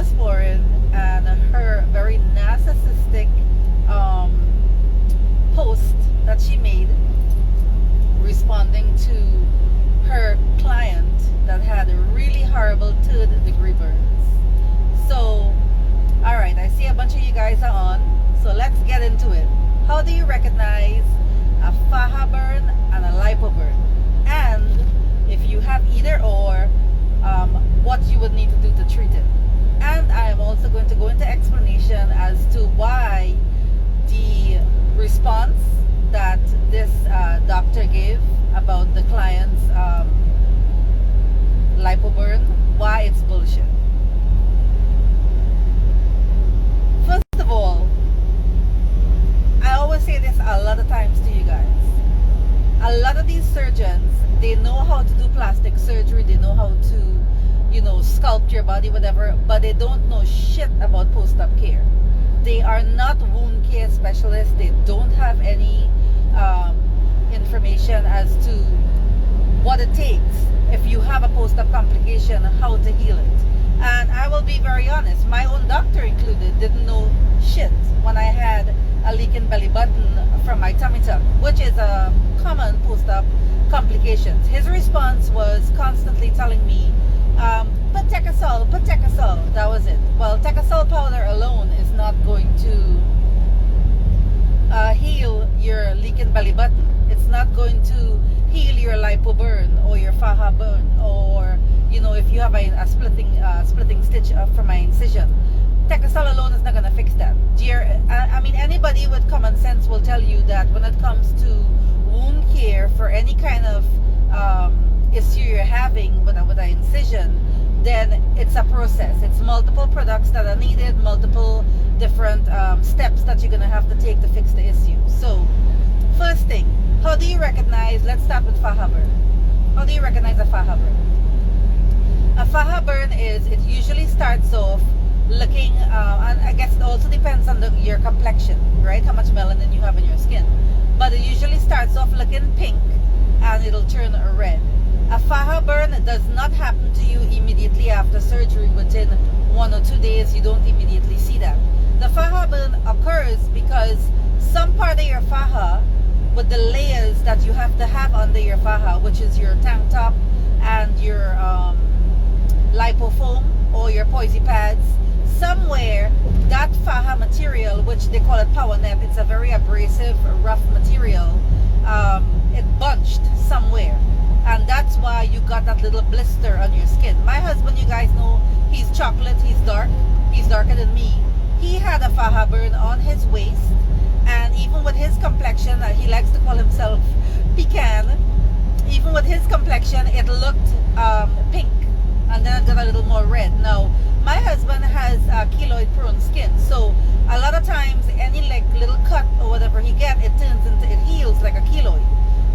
Neosporin and her very narcissistic post that she made responding to her client that had a really horrible third-degree burns. So, alright, I see a bunch of you guys are on, so let's get into it. How do you recognize a Faja burn and a Lipo burn? And if you have either or, what you would need to do to treat it. And I am also going to go into explanation as to why the response that this doctor gave about the client's lipo burn, why it's bullshit. First of all, I always say this a lot of times to you guys. A lot of these surgeons, they know how to do plastic surgery, they know how to, sculpt your body, whatever, but they don't know shit about post-op care. They are not wound care specialists. They don't have any information as to what it takes if you have a post-op complication, how to heal it. And I will be very honest, my own doctor included didn't know shit when I had a leaking belly button from my tummy tuck, which is a common post-op complications. His response was constantly telling me, put Tecasol, that was it. Well, Tecasol powder alone is not going to heal your leaking belly button. It's not going to heal your lipo burn or your Faja burn, or if you have a splitting stitch from my incision. Tecasol alone is not going to fix that. Anybody with common sense will tell you that when it comes to wound care for any kind of issue you're having with an incision, then it's a process. It's multiple products that are needed, multiple different steps that you're going to have to take to fix the issue. So, first thing, how do you recognize, let's start with Faja burn. How do you recognize a Faja burn? A Faja burn is, it usually starts off looking, and I guess it also depends on your complexion, right? How much melanin you have in your skin. But it usually starts off looking pink and it'll turn red. A Faja burn does not happen to you immediately after surgery. Within 1 or 2 days, you don't immediately see that. The Faja burn occurs because some part of your Faja, with the layers that you have to have under your Faja, which is your tank top and your lipofoam or your poisy pads, somewhere that Faja material, which they call it power net, it's a very abrasive, rough material, it bunched somewhere. And that's why you got that little blister on your skin. My husband, you guys know, he's chocolate, he's dark, he's darker than me. He had a Faja burn on his waist, and even with his complexion, he likes to call himself pecan, even with his complexion, it looked pink, and then it got a little more red. Now, my husband has keloid prone skin, so a lot of times any little cut or whatever he gets, it heals like a keloid.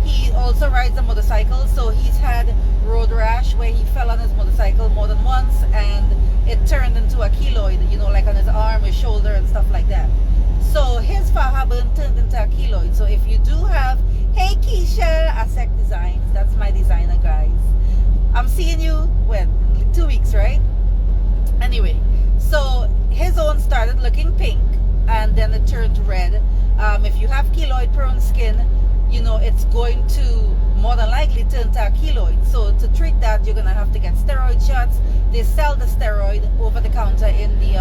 He also rides a motorcycle, so he's had road rash where he fell on his motorcycle more than once and it turned into a keloid, like on his arm, his shoulder and stuff like that. So his Faja burn turned into a keloid. So if you do have, hey Keisha, Asec Designs, that's my designer, guys. I'm seeing you when? 2 weeks, right? Anyway, so his own started looking pink and then it turned red. If you have keloid prone skin, it's going to more than likely turn to a keloid. So to treat that, you're going to have to get steroid shots. They sell the steroid over the counter in the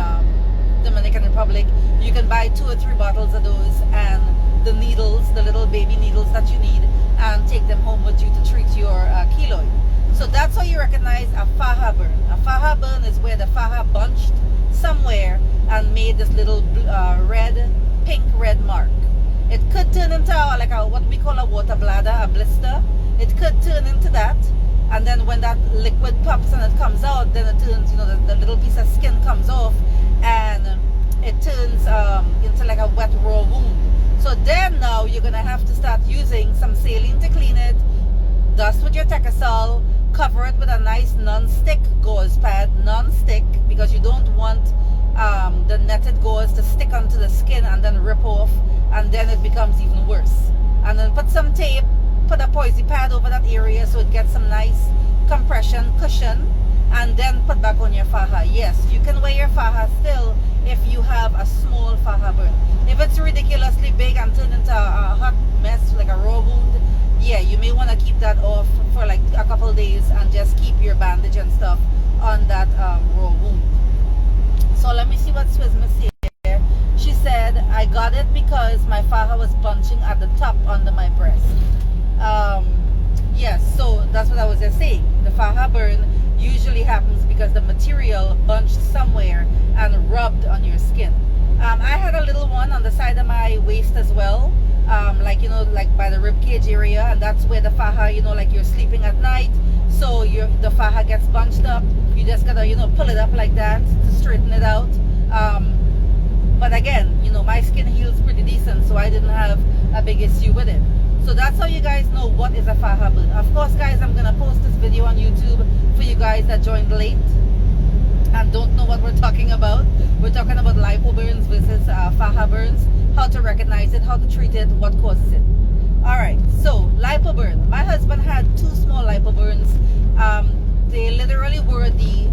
Dominican Republic. You can buy 2 or 3 bottles of those and the needles, the little baby needles that you need, and take them home with you to treat your keloid. So that's how you recognize a Faja burn. A Faja burn is where the Faja bunched somewhere and made this little pink-red mark. It could turn into like what we call a water bladder, a blister. It could turn into that, and then when that liquid pops and it comes out, then it turns, the little piece of skin comes off, and it turns into like a wet raw wound. So then now you're gonna have to start using some saline to clean it, dust with your Tecasol, cover it with a nice non-stick gauze pad, non-stick, because you don't want the netted gauze to stick onto the skin and then rip off, and then it becomes even worse. And then put some tape, put a poisy pad over that area so it gets some nice compression, cushion, and then put back on your Faja. Yes, you can wear your faja still if you have a small faja burn. If it's ridiculously big and turned into a hot mess like a raw wound, yeah, you may want to keep that off for like a couple days and just keep your bandage and stuff on that raw wound. So let me see what Swizma said here. She said, I got it because my faja was bunching at the top under my breast. Yes, so that's what I was just saying. The faja burn usually happens because the material bunched somewhere and rubbed on your skin. I had a little one on the side of my waist as well, like, you know, like by the rib cage area, and that's where the faja, you know, like you're sleeping at night, so the faja gets bunched up. You just gotta, you know, pull it up like that to straighten it out. But again, you know, my skin heals pretty decent, so I didn't have a big issue with it. So that's how you guys know what is a faja burn. Of course, guys, I'm gonna post this video on YouTube for you guys that joined late and don't know what we're talking about. We're talking about lipo burns versus faja burns, how to recognize it, how to treat it, what causes it. Alright, so lipo burn. My husband had 2 small lipo burns. They literally were the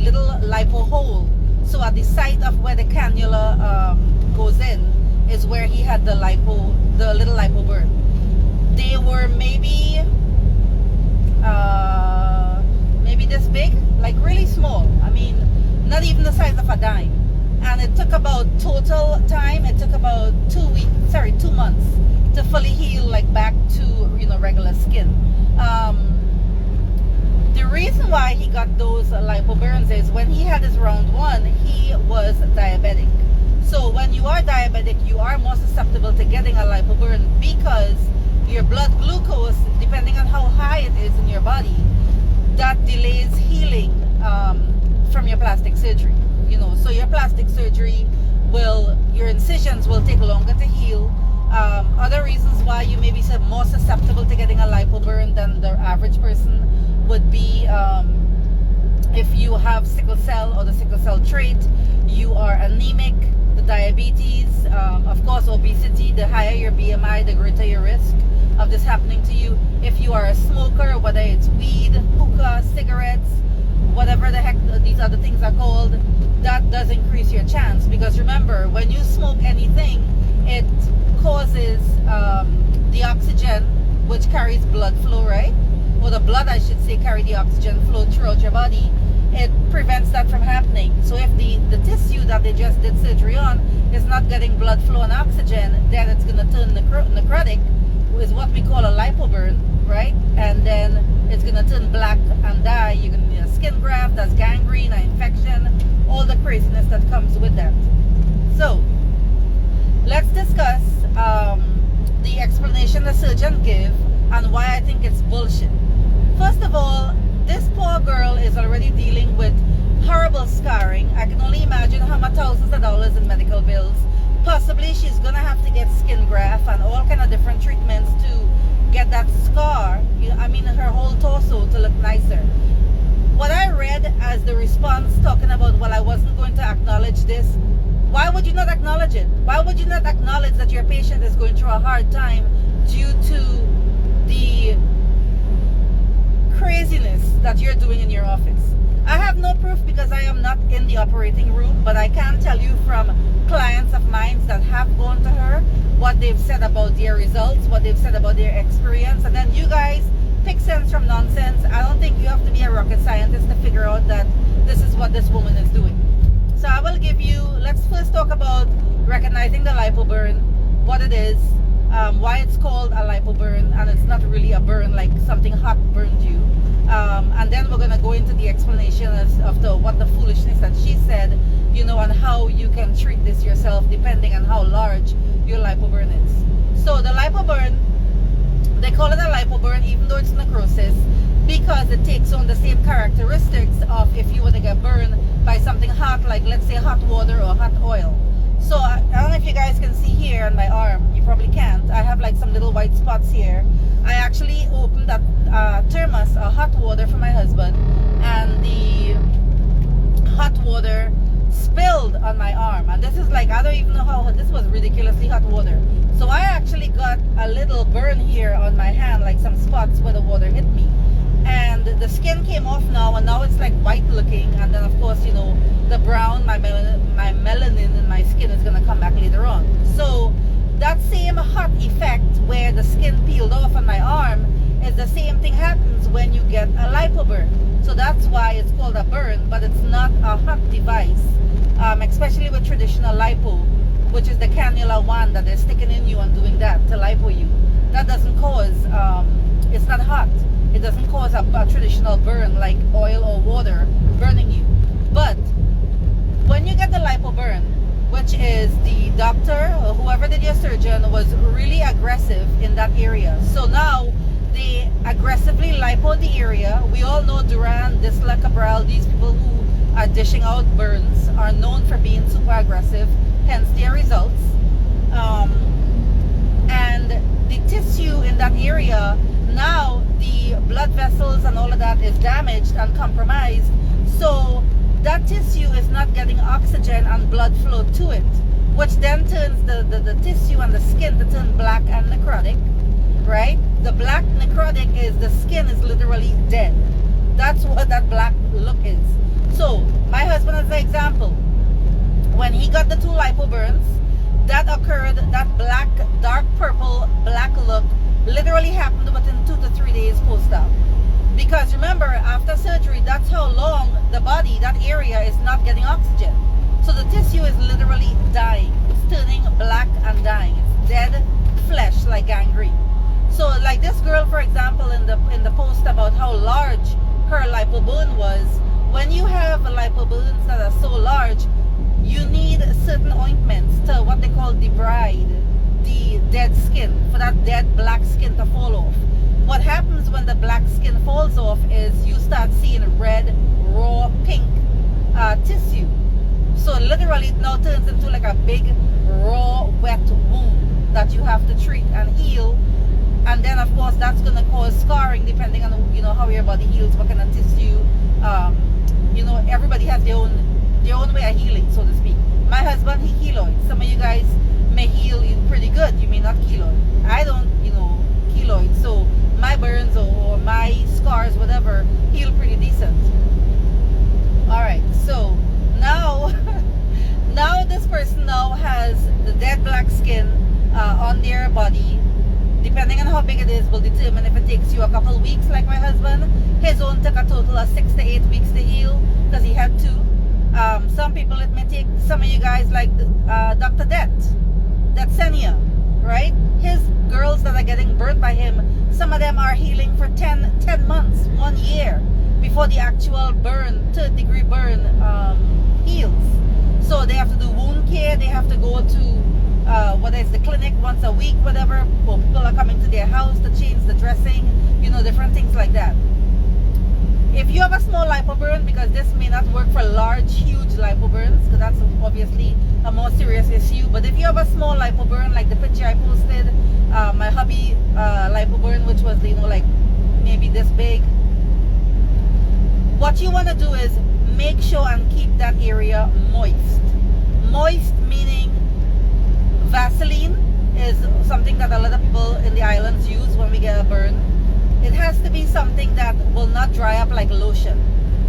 little lipo hole. So at the site of where the cannula goes in is where he had the little lipo burn. They were maybe this big, like really small. I mean, not even the size of a dime. And it took about total time, it took about 2 months to fully heal, like back to, you know, regular skin. The reason why he got those lipo burns is when he had his round 1, he was diabetic. So when you are diabetic, you are more susceptible to getting a lipo burn because your blood glucose, depending on how high it is in your body, that delays healing from your plastic surgery. You know, so your plastic surgery your incisions will take longer to heal. Other reasons why you may be more susceptible to getting a lipo burn than the average person would be if you have sickle cell or the sickle cell trait, you are anemic, the diabetes, of course obesity. The higher your BMI, the greater your risk of this happening to you. If you are a smoker, whether it's weed, hookah, cigarettes, whatever the heck these other things are called, that does increase your chance. Because remember, when you smoke anything, it causes the oxygen, which carries blood flow, right? Or the blood, I should say, carry the oxygen flow throughout your body. It prevents that from happening. So if the tissue that they just did surgery on is not getting blood flow and oxygen, then it's going to turn necrotic, is what we call a lipo burn, right? And then it's going to turn black and die. You're going to need a skin graft, that's gangrene, an infection, all the craziness that comes with that. So let's discuss the explanation the surgeon gave and why I think it's bullshit. First of all, this poor girl is already dealing with horrible scarring. I can only imagine how much thousands of dollars in medical bills. Possibly she's gonna have to get skin graft and all kind of different treatments to get that scar, I mean her whole torso, to look nicer. What I read as the response talking about, well, I wasn't going to acknowledge this. Why would you not acknowledge it? Why would you not acknowledge that your patient is going through a hard time due to the craziness that you're doing in your office? I have no proof because I am not in the operating room, but I can tell you from clients of mine that have gone to her what they've said about their results, what they've said about their experience, and then you guys pick sense from nonsense. I don't think you have to be a rocket scientist to figure out that this is what this woman is doing. So I will give you, let's first talk about recognizing the lipo burn, what it is, why it's called a lipo burn, and it's not really a burn like something hot burned you. And then we're going to go into the explanation of what the foolishness that she said, you know, and how you can treat this yourself depending on how large your lipo burn is. So the lipo burn, they call it a lipo burn even though it's necrosis, because it takes on the same characteristics of if you were to get burned by something hot, like let's say hot water or hot oil. So I don't know if you guys can see here on my arm, you probably can't. I have like some little white spots here. I actually opened that thermos of hot water for my husband, and the hot water spilled on my arm. And this is like, I don't even know how, this was ridiculously hot water. So I actually got a little burn here on my hand, like some spots where the water hit me. and the skin came off now, and now it's like white looking, and then of course, you know, the brown, my melanin in my skin is going to come back later on. So that same hot effect where the skin peeled off on my arm is the same thing happens when you get a lipo burn. So that's why it's called a burn, but it's not a hot device, especially with traditional lipo, which is the cannula one that they're sticking in you and doing that to lipo you. That doesn't cause, it's not hot. It doesn't cause a traditional burn like oil or water burning you. But when you get the lipo burn, which is the doctor or whoever did your surgeon was really aggressive in that area. So now they aggressively lipo the area. We all know Duran, Disla, Cabral, these people who are dishing out burns are known for being super aggressive, hence their results. And the tissue in that area, now the blood vessels and all of that is damaged and compromised. So that tissue is not getting oxygen and blood flow to it, which then turns the tissue and the skin to turn black and necrotic, right? The black necrotic is the skin is literally dead. That's what that black look is. So my husband, as an example, when he got the 2 lipo burns, that occurred, that black, dark purple, black look literally happened within 2 to 3 days post-op. Because remember, after surgery, that's how long the body, that area is not getting oxygen. So the tissue is literally dying. It's turning black and dying. It's dead flesh like gangrene. So like this girl, for example, in the post about how large her lipo burn was, when you have lipo burns that are so large, you need certain ointments to what they call debride the dead skin, for that dead black skin to fall off. What happens when the black skin falls off is you start seeing red, raw, pink tissue. So literally it now turns into like a big, raw, wet wound that you have to treat and heal. And then of course that's going to cause scarring depending on, you know, how your body heals, what kind of tissue. You know, everybody has their own way of healing, so to speak. My husband, he keloid. Some of you guys may heal pretty good. You may not keloid. I don't, you know, keloid. So my burns or my scars, whatever, heal pretty decent. Alright, so now now this person now has the dead black skin on their body. Depending on how big it is will determine if it takes you a couple weeks like my husband. His own took a total of 6 to 8 weeks to heal because he had 2. Some people it may take, some of you guys like Dr. Senia, right? His girls that are getting burnt by him, some of them are healing for 10 months, 1 year before the actual burn, 3rd-degree burn heals. So they have to do wound care, they have to go to whether it's the clinic once a week, whatever, or people are coming to their house to change the dressing, you know, different things like that. If you have a small lipo burn, because this may not work for large, huge lipo burns, because that's obviously a more serious issue, but if you have a small lipo burn, like the picture I posted, my hubby lipo burn, which was, you know, like maybe this big, what you want to do is make sure and keep that area moist. Moist meaning Vaseline is something that a lot of people in the islands use when we get a burn. It has to be something that will not dry up like lotion.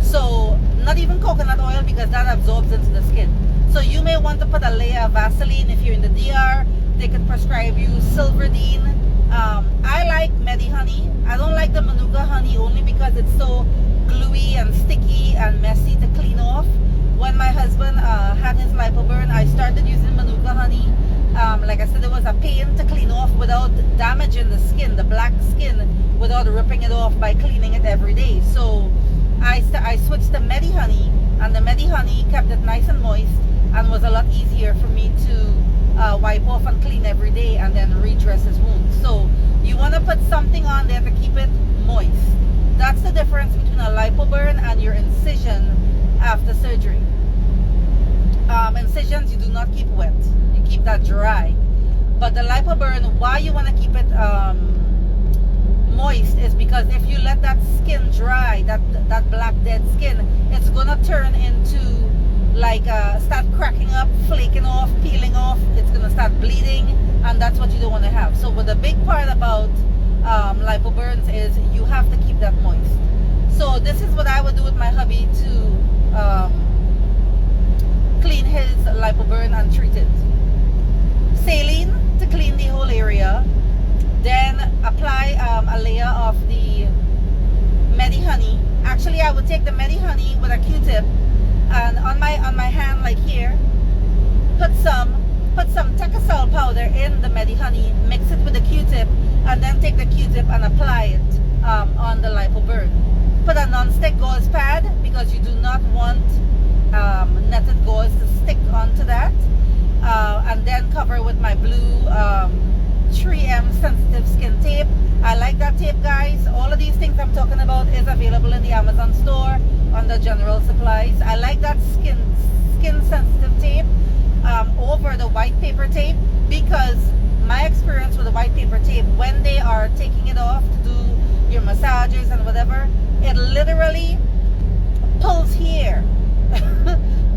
So not even coconut oil, because that absorbs into the skin. So you may want to put a layer of Vaseline. If you're in the DR, they can prescribe you Silverdine. I like Medi honey. I don't like the Manuka honey only because it's so gluey and sticky and messy to clean off. When my husband had his lipo burn, I started using Manuka honey. Like I said, it was a pain to clean off without damaging the skin, the black skin, without ripping it off by cleaning it every day. So I switched to Medi honey, and the Medi honey kept it nice and moist and was a lot easier for me to wipe off and clean every day and then redress his wounds. So you want to put something on there to keep it moist. That's the difference between a lipo burn and your incision after surgery. Incisions you do not keep wet, you keep that dry. But the lipo burn, why you want to keep it moist is because if you let that skin dry, that black dead skin, it's gonna turn into like start cracking up, flaking off, peeling off. It's gonna start bleeding, and that's what you don't want to have. So but the big part about lipo burns is you have to keep that moist. So this is what I would do with my hubby to clean his lipo burn and treat it. Saline to clean the whole area, then apply a layer of the Medi Honey. Actually, I would take the Medi Honey with a Q-tip, and on my hand, like here, put some Tecasol powder in the Medi Honey, mix it with the Q-tip, and then take the Q-tip and apply it on the lipo burn. Put a non-stick gauze pad because you do not want netted gauze to stick onto that, and then cover with my blue 3M sensitive skin tape. I like that tape, guys. All of these things I'm talking about is available in the Amazon store under general supplies. I like that skin sensitive tape over the white paper tape, because my experience with the white paper tape, when they are taking it off to do your massages and whatever, it literally pulls hair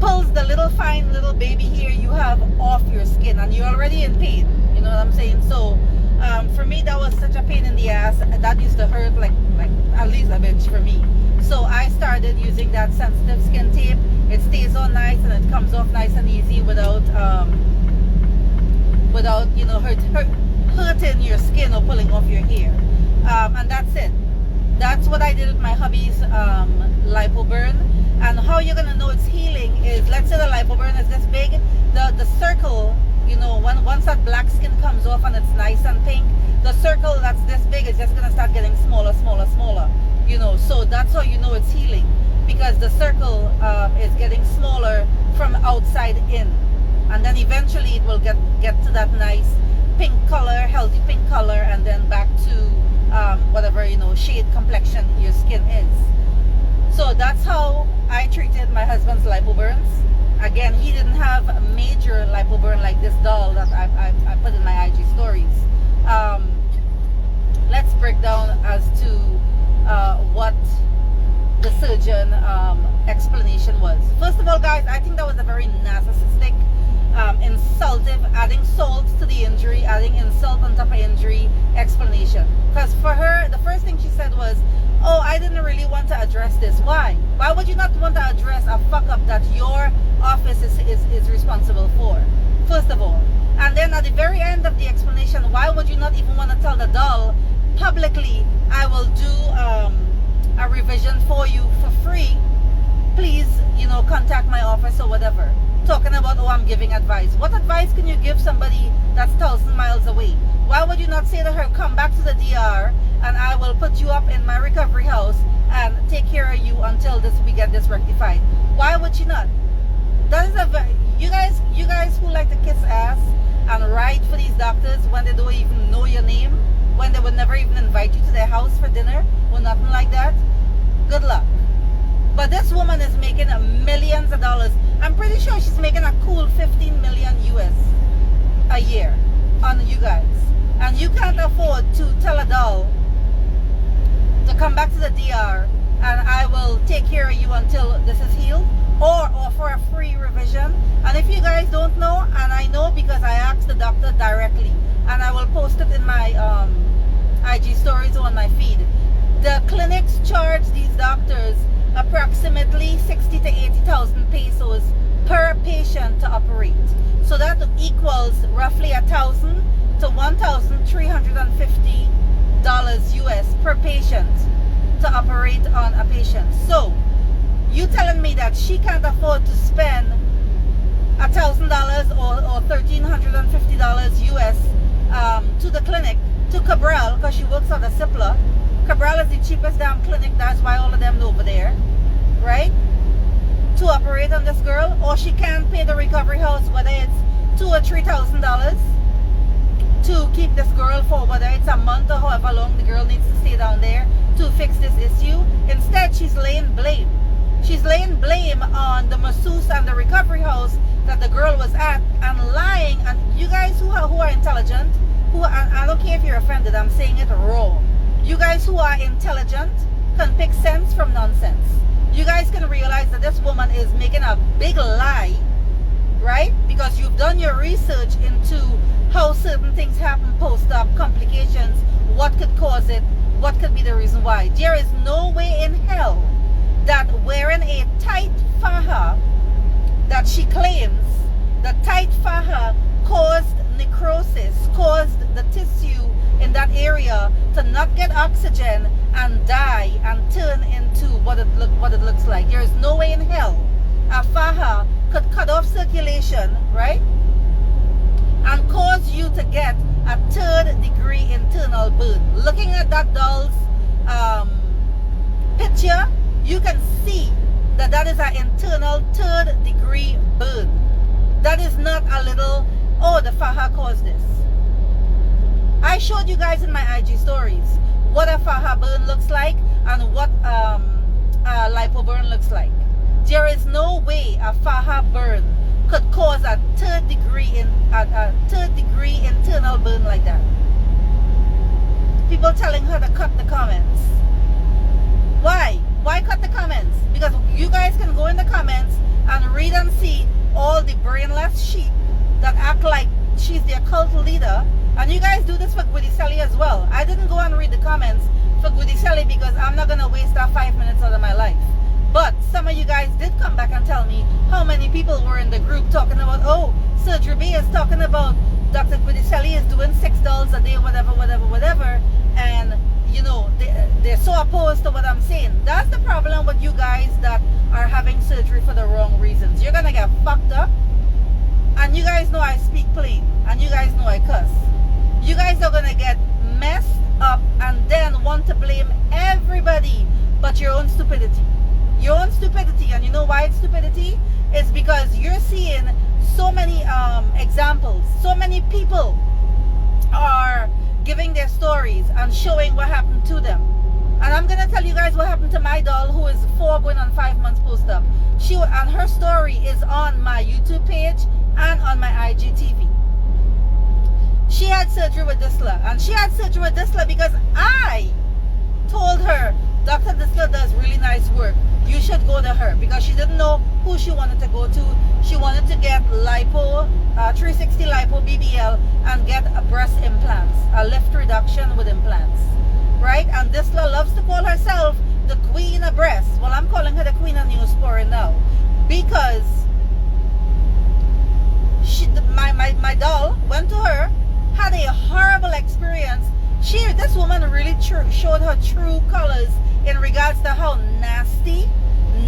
pulls the little fine little baby hair you have off your skin, and you're already in pain. You know what I'm saying? So for me, that was such a pain in the ass. That used to hurt like at least a bitch for me. So I started using that sensitive skin tape. It stays on nice and it comes off nice and easy without you know hurting your skin or pulling off your hair. And that's it. That's what I did with my hubby's lipo burn. And how you're gonna know it's healing is, let's say the lipo burn is this big, the circle, you know, once that black skin comes off and it's nice and pink, the circle that's this big is just gonna start getting smaller, you know. So that's how you know it's healing, because the circle is getting smaller from outside in, and then eventually it will get to that nice pink color, healthy pink color, and then back to whatever, you know, shade complexion your skin is. So that's how I treated my husband's lipo burns. Again, he didn't have a major lipo burn like this doll that I put in my IG stories. Let's break down as to what the surgeon explanation was. First of all, guys, I think that was a very narcissistic, insultive, adding salt to the injury, adding insult on top of injury explanation. Because for her, the first thing she said was, oh, I didn't really want to address this. Why? Why would you not want to address a fuck up that your office is responsible for? First of all. And then at the very end of the explanation, why would you not even want to tell the doll publicly, I will do a revision for you for free. Please, you know, contact my office or whatever. Talking about, oh, I'm giving advice. What advice can you give somebody that's 1,000 miles away? Why would you not say to her, come back to the DR and I will put you up in my recovery house and take care of you until we get this rectified? Why would she not? That is you guys who like to kiss ass and ride for these doctors when they don't even know your name, when they would never even invite you to their house for dinner or nothing like that, good luck. But this woman is making millions of dollars. I'm pretty sure she's making a cool 15 million US a year on you guys. And you can't afford to tell a doll to come back to the DR and I will take care of you until this is healed, or for a free revision. And if you guys don't know, and I know because I asked the doctor directly, and I will post it in my IG stories on my feed, the clinics charge these doctors approximately 60 to 80,000 pesos per patient to operate. So that equals roughly $1,000 to $1,350 US per patient to operate on a patient. So you telling me that she can't afford to spend $1,000 or $1,350 US to the clinic, to Cabral, because she works at a Cipla. Cabral is the cheapest damn clinic. That's why all of them are over there, right? To operate on this girl, or she can't pay the recovery house, whether it's $2,000 or $3,000 to keep this girl for whether it's a month or however long the girl needs to stay down there to fix this issue. Instead, she's laying blame. She's laying blame on the masseuse and the recovery house that the girl was at, and lying. And you guys who are intelligent, I don't care if you're offended, I'm saying it raw. You guys who are intelligent can pick sense from nonsense. You guys can realize that this woman is making a big lie, right? Because you've done your research into how certain things happen post-op complications, what could cause it, what could be the reason why. There is no way in hell that wearing a tight faja that she claims, the tight faja caused necrosis, caused the tissue in that area to not get oxygen and die and turn into what it looks like. There is no way in hell a faja could cut off circulation, right, and cause you to get a 3rd degree internal burn. Looking at that doll's picture, you can see that that is an internal 3rd degree burn. That is not a little, oh, the faja caused this. I showed you guys in my IG stories what a faja burn looks like and what lipo burn looks like. There is no way a faja burn could cause a 3rd degree internal burn like that. People telling her to cut the comments. Why? Why cut the comments? Because you guys can go in the comments and read and see all the brainless sheep that act like she's their cult leader. And you guys do this for Guidicelli as well. I didn't go and read the comments for Guidicelli because I'm not going to waste that 5 minutes out of my life. But some of you guys did come back and tell me how many people were in the group talking about, oh, Surgery B is talking about Dr. Guidicelli is doing $6 a day, whatever. And, you know, they're so opposed to what I'm saying. That's the problem with you guys that are having surgery for the wrong reasons. You're going to get fucked up. And you guys know I speak plain. And you guys know I cuss. You guys are going to get messed up and then want to blame everybody but your own stupidity. Your own stupidity. And you know why it's stupidity? It's because you're seeing so many examples. So many people are giving their stories and showing what happened to them. And I'm going to tell you guys what happened to my doll who is 4 going on 5 months post-op. And her story is on my YouTube page and on my IGTV. She had surgery with Disla. And she had surgery with Disla because I told her, Dr. Disla does really nice work. You should go to her, because she didn't know who she wanted to go to. She wanted to get lipo, 360 lipo BBL, and get a breast implants, a lift reduction with implants, right? And Disla loves to call herself the queen of breasts. Well, I'm calling her the queen of Neosporin now, because my doll went to her, had a horrible experience. This woman really showed her true colors in regards to how nasty,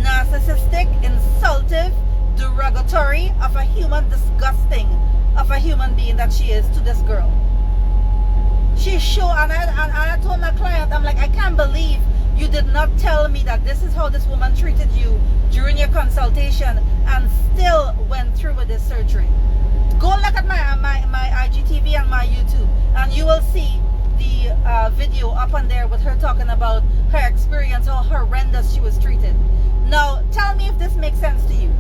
narcissistic, insultive, derogatory of a human, disgusting of a human being that she is to this girl. She showed, and I told my client, I'm like, I can't believe you did not tell me that this is how this woman treated you during your consultation and still went through with this surgery. Go look at my IGTV and my YouTube, and you will see the video up on there with her talking about her experience, how horrendous she was treated. Now, tell me if this makes sense to you.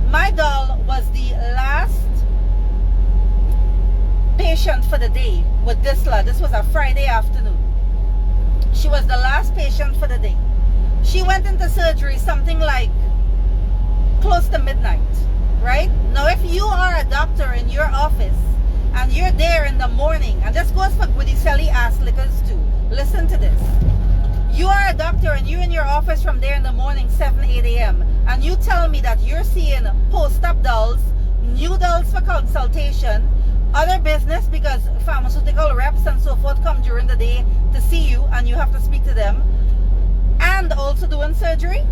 My doll was the last patient for the day with Disla. This was a Friday afternoon. She was the last patient for the day. She went into surgery something like close to midnight, right? Now, if you are a doctor in your office and you're there in the morning, and this goes for Guidicelli ass lickers too. Listen to this. You are a doctor and you're in your office from there in the morning, 7, 8 a.m. And you tell me that you're seeing post-op dolls, new dolls for consultation, other business because pharmaceutical reps and so forth come during the day to see you and you have to speak to them, and also doing surgery.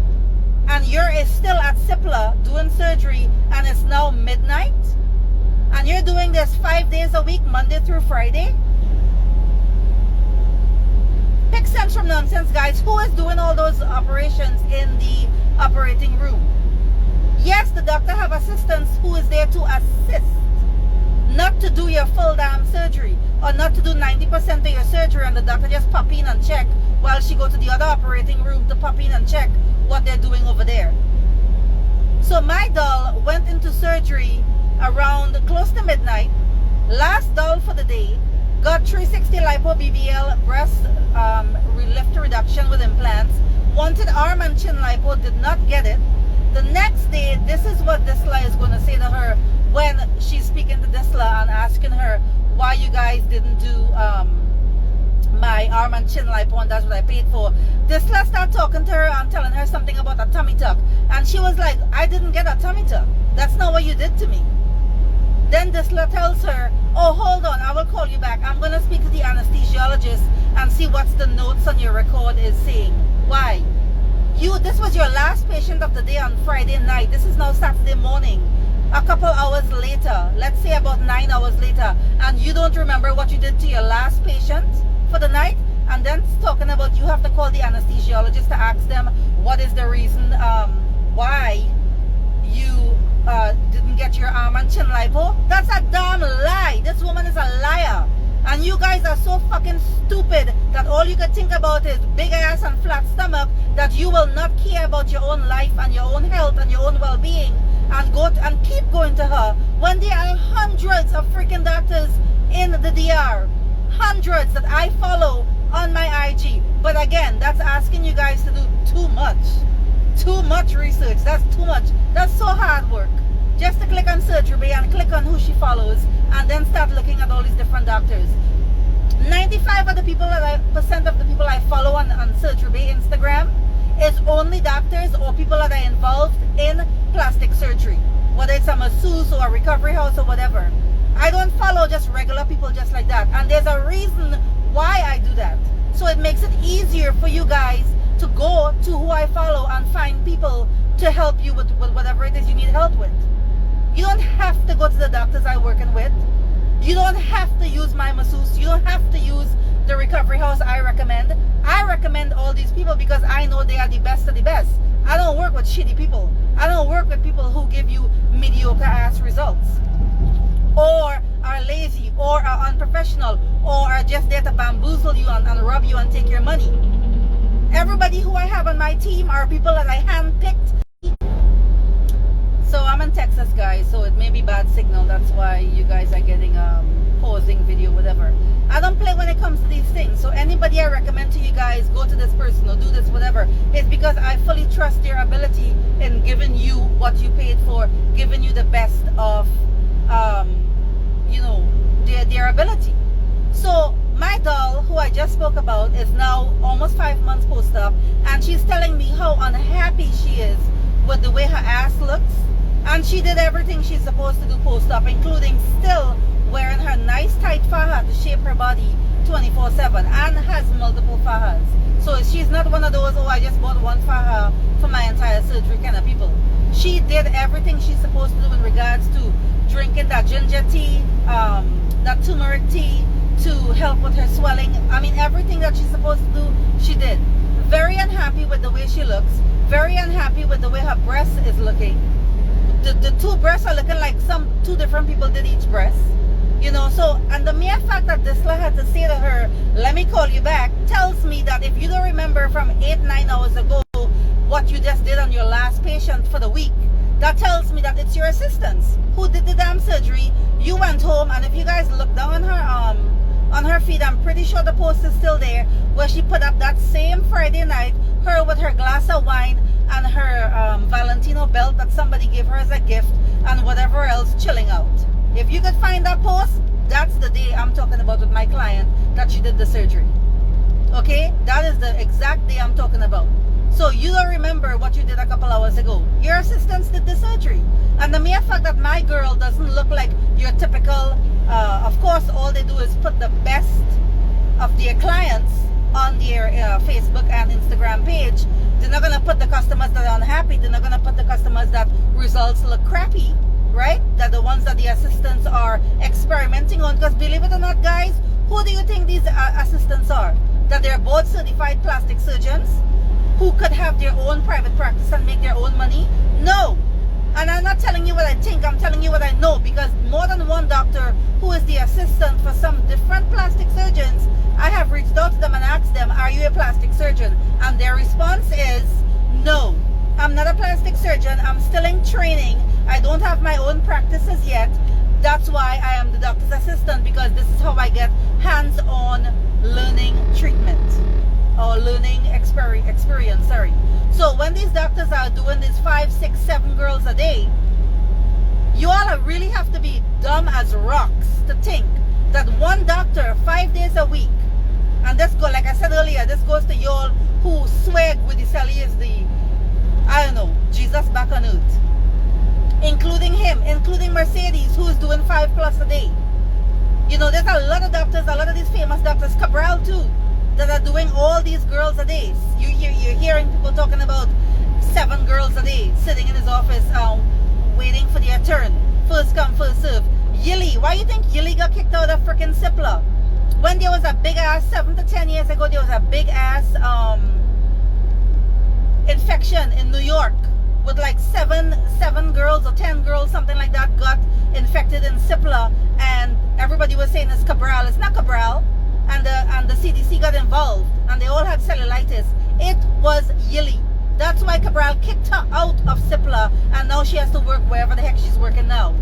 And you're still at Cipla doing surgery and it's now midnight. And you're doing this 5 days a week, Monday through Friday. Pick sense from nonsense, guys. Who is doing all those operations in the operating room? Yes, the doctor have assistants who is there to assist, not to do your full damn surgery, or not to do 90% of your surgery and the doctor just pop in and check while she go to the other operating room to pop in and check what they're doing over there. So my doll went into surgery around close to midnight, last doll for the day, got 360 lipo BBL breast lift reduction with implants, wanted arm and chin lipo, did not get it. The next day, this is what Disla is going to say to her when she's speaking to Disla and asking her why you guys didn't do my arm and chin lipo, and that's what I paid for. This last started talking to her and telling her something about a tummy tuck, and she was like, I didn't get a tummy tuck. That's not what you did to me. Then Disla tells her, oh, hold on, I will call you back. I'm going to speak to the anesthesiologist and see what's the notes on your record is saying. Why? This was your last patient of the day on Friday night. This is now Saturday morning. A couple hours later, let's say about 9 hours later, and you don't remember what you did to your last patient for the night, and then talking about you have to call the anesthesiologist to ask them what is the reason why you didn't get your arm and chin lipo. That's a damn lie. This woman is a liar. And you guys are so fucking stupid that all you can think about is big ass and flat stomach, that you will not care about your own life and your own health and your own well-being and keep going to her when there are hundreds of freaking doctors in the DR. Hundreds that I follow on my IG. But again, that's asking you guys to do too much. Too much research. That's too much. That's so hard work. Just to click on Surgery Bay and click on who she follows and then start looking at all these different doctors. 95% of the people I follow on Surgery Bay Instagram is only doctors or people that are involved in plastic surgery, whether it's a masseuse or a recovery house or whatever. I don't follow just regular people just like that, and there's a reason why I do that. So it makes it easier for you guys to go to who I follow and find people to help you with whatever it is you need help with. You don't have to go to the doctors I'm working with. You don't have to use my masseuse. You don't have to use the recovery house I recommend. I recommend all these people because I know they are the best of the best. I don't work with shitty people. I don't work with people who give you mediocre ass results, or are lazy, or are unprofessional, or are just there to bamboozle you and rob you and take your money. Everybody who I have on my team are people that I handpicked. So I'm in Texas, guys, so it may be bad signal. That's why you guys are getting pausing video, whatever. I don't play when it comes to these things. So anybody I recommend to you guys, go to this person or do this, whatever, it's because I fully trust their ability in giving you what you paid for, giving you the best of, their ability. So my doll, who I just spoke about, is now almost 5 months post-op, and she's telling me how unhappy she is with the way her ass looks. And she did everything she's supposed to do post-op, including still wearing her nice tight faja to shape her body 24/7, and has multiple fajas. So she's not one of those, oh, I just bought one faja for my entire surgery kind of people. She did everything she's supposed to do in regards to drinking that ginger tea, that turmeric tea to help with her swelling. I mean, everything that she's supposed to do, she did. Very unhappy with the way she looks. Very unhappy with the way her breast is looking. The two breasts are looking like two different people did each breast. So, and the mere fact that Disla had to say to her, let me call you back, tells me that if you don't remember from 8-9 hours ago what you just did on your last patient for the week, that tells me that it's your assistants who did the damn surgery. You went home, and if you guys look down on her feed, I'm pretty sure the post is still there, where she put up that same Friday night, her with her glass of wine and her Valentino belt that somebody gave her as a gift, and whatever else, chilling out. If you could find that post, that's the day I'm talking about with my client that she did the surgery. Okay? That is the exact day I'm talking about. So you don't remember what you did a couple hours ago. Your assistants did the surgery. And the mere fact that my girl doesn't look like your typical, of course, all they do is put the best of their clients on their Facebook and Instagram page. They're not going to put the customers that are unhappy. They're not going to put the customers that results look crappy, right? That the ones that the assistants are experimenting on. Because believe it or not, guys, who do you think these assistants are? That they're board certified plastic surgeons who could have their own private practice and make their own money? No. And I'm not telling you what I think, I'm telling you what I know, because more than one doctor who is the assistant for some different plastic surgeons, I have reached out to them and asked them, are you a plastic surgeon? And their response is, no, I'm not a plastic surgeon. I'm still in training. I don't have my own practices yet. That's why I am the doctor's assistant, because this is how I get hands-on learning treatment or learning experience. So when these doctors are doing these 5, 6, 7 girls a day, you all really have to be dumb as rocks to think that one doctor 5 days a week And this go, like I said earlier, this goes to y'all who swear Guidicelli is the, I don't know, Jesus back on earth. Including him, including Mercedes, who is doing 5+ a day. You know, there's a lot of doctors, a lot of these famous doctors, Cabral too, that are doing all these girls a day. You're hearing people talking about 7 girls a day sitting in his office waiting for their turn. First come, first serve. Yili, why you think Yili got kicked out of freaking Cipla? When there was a big ass, 7 to 10 years ago, there was a big ass infection in New York with like 7 girls or 10 girls, something like that, got infected in Cipla, and everybody was saying it's Cabral. It's not Cabral. And the CDC got involved, and they all had cellulitis. It was Yili. That's why Cabral kicked her out of Cipla, and now she has to work wherever the heck she's working now.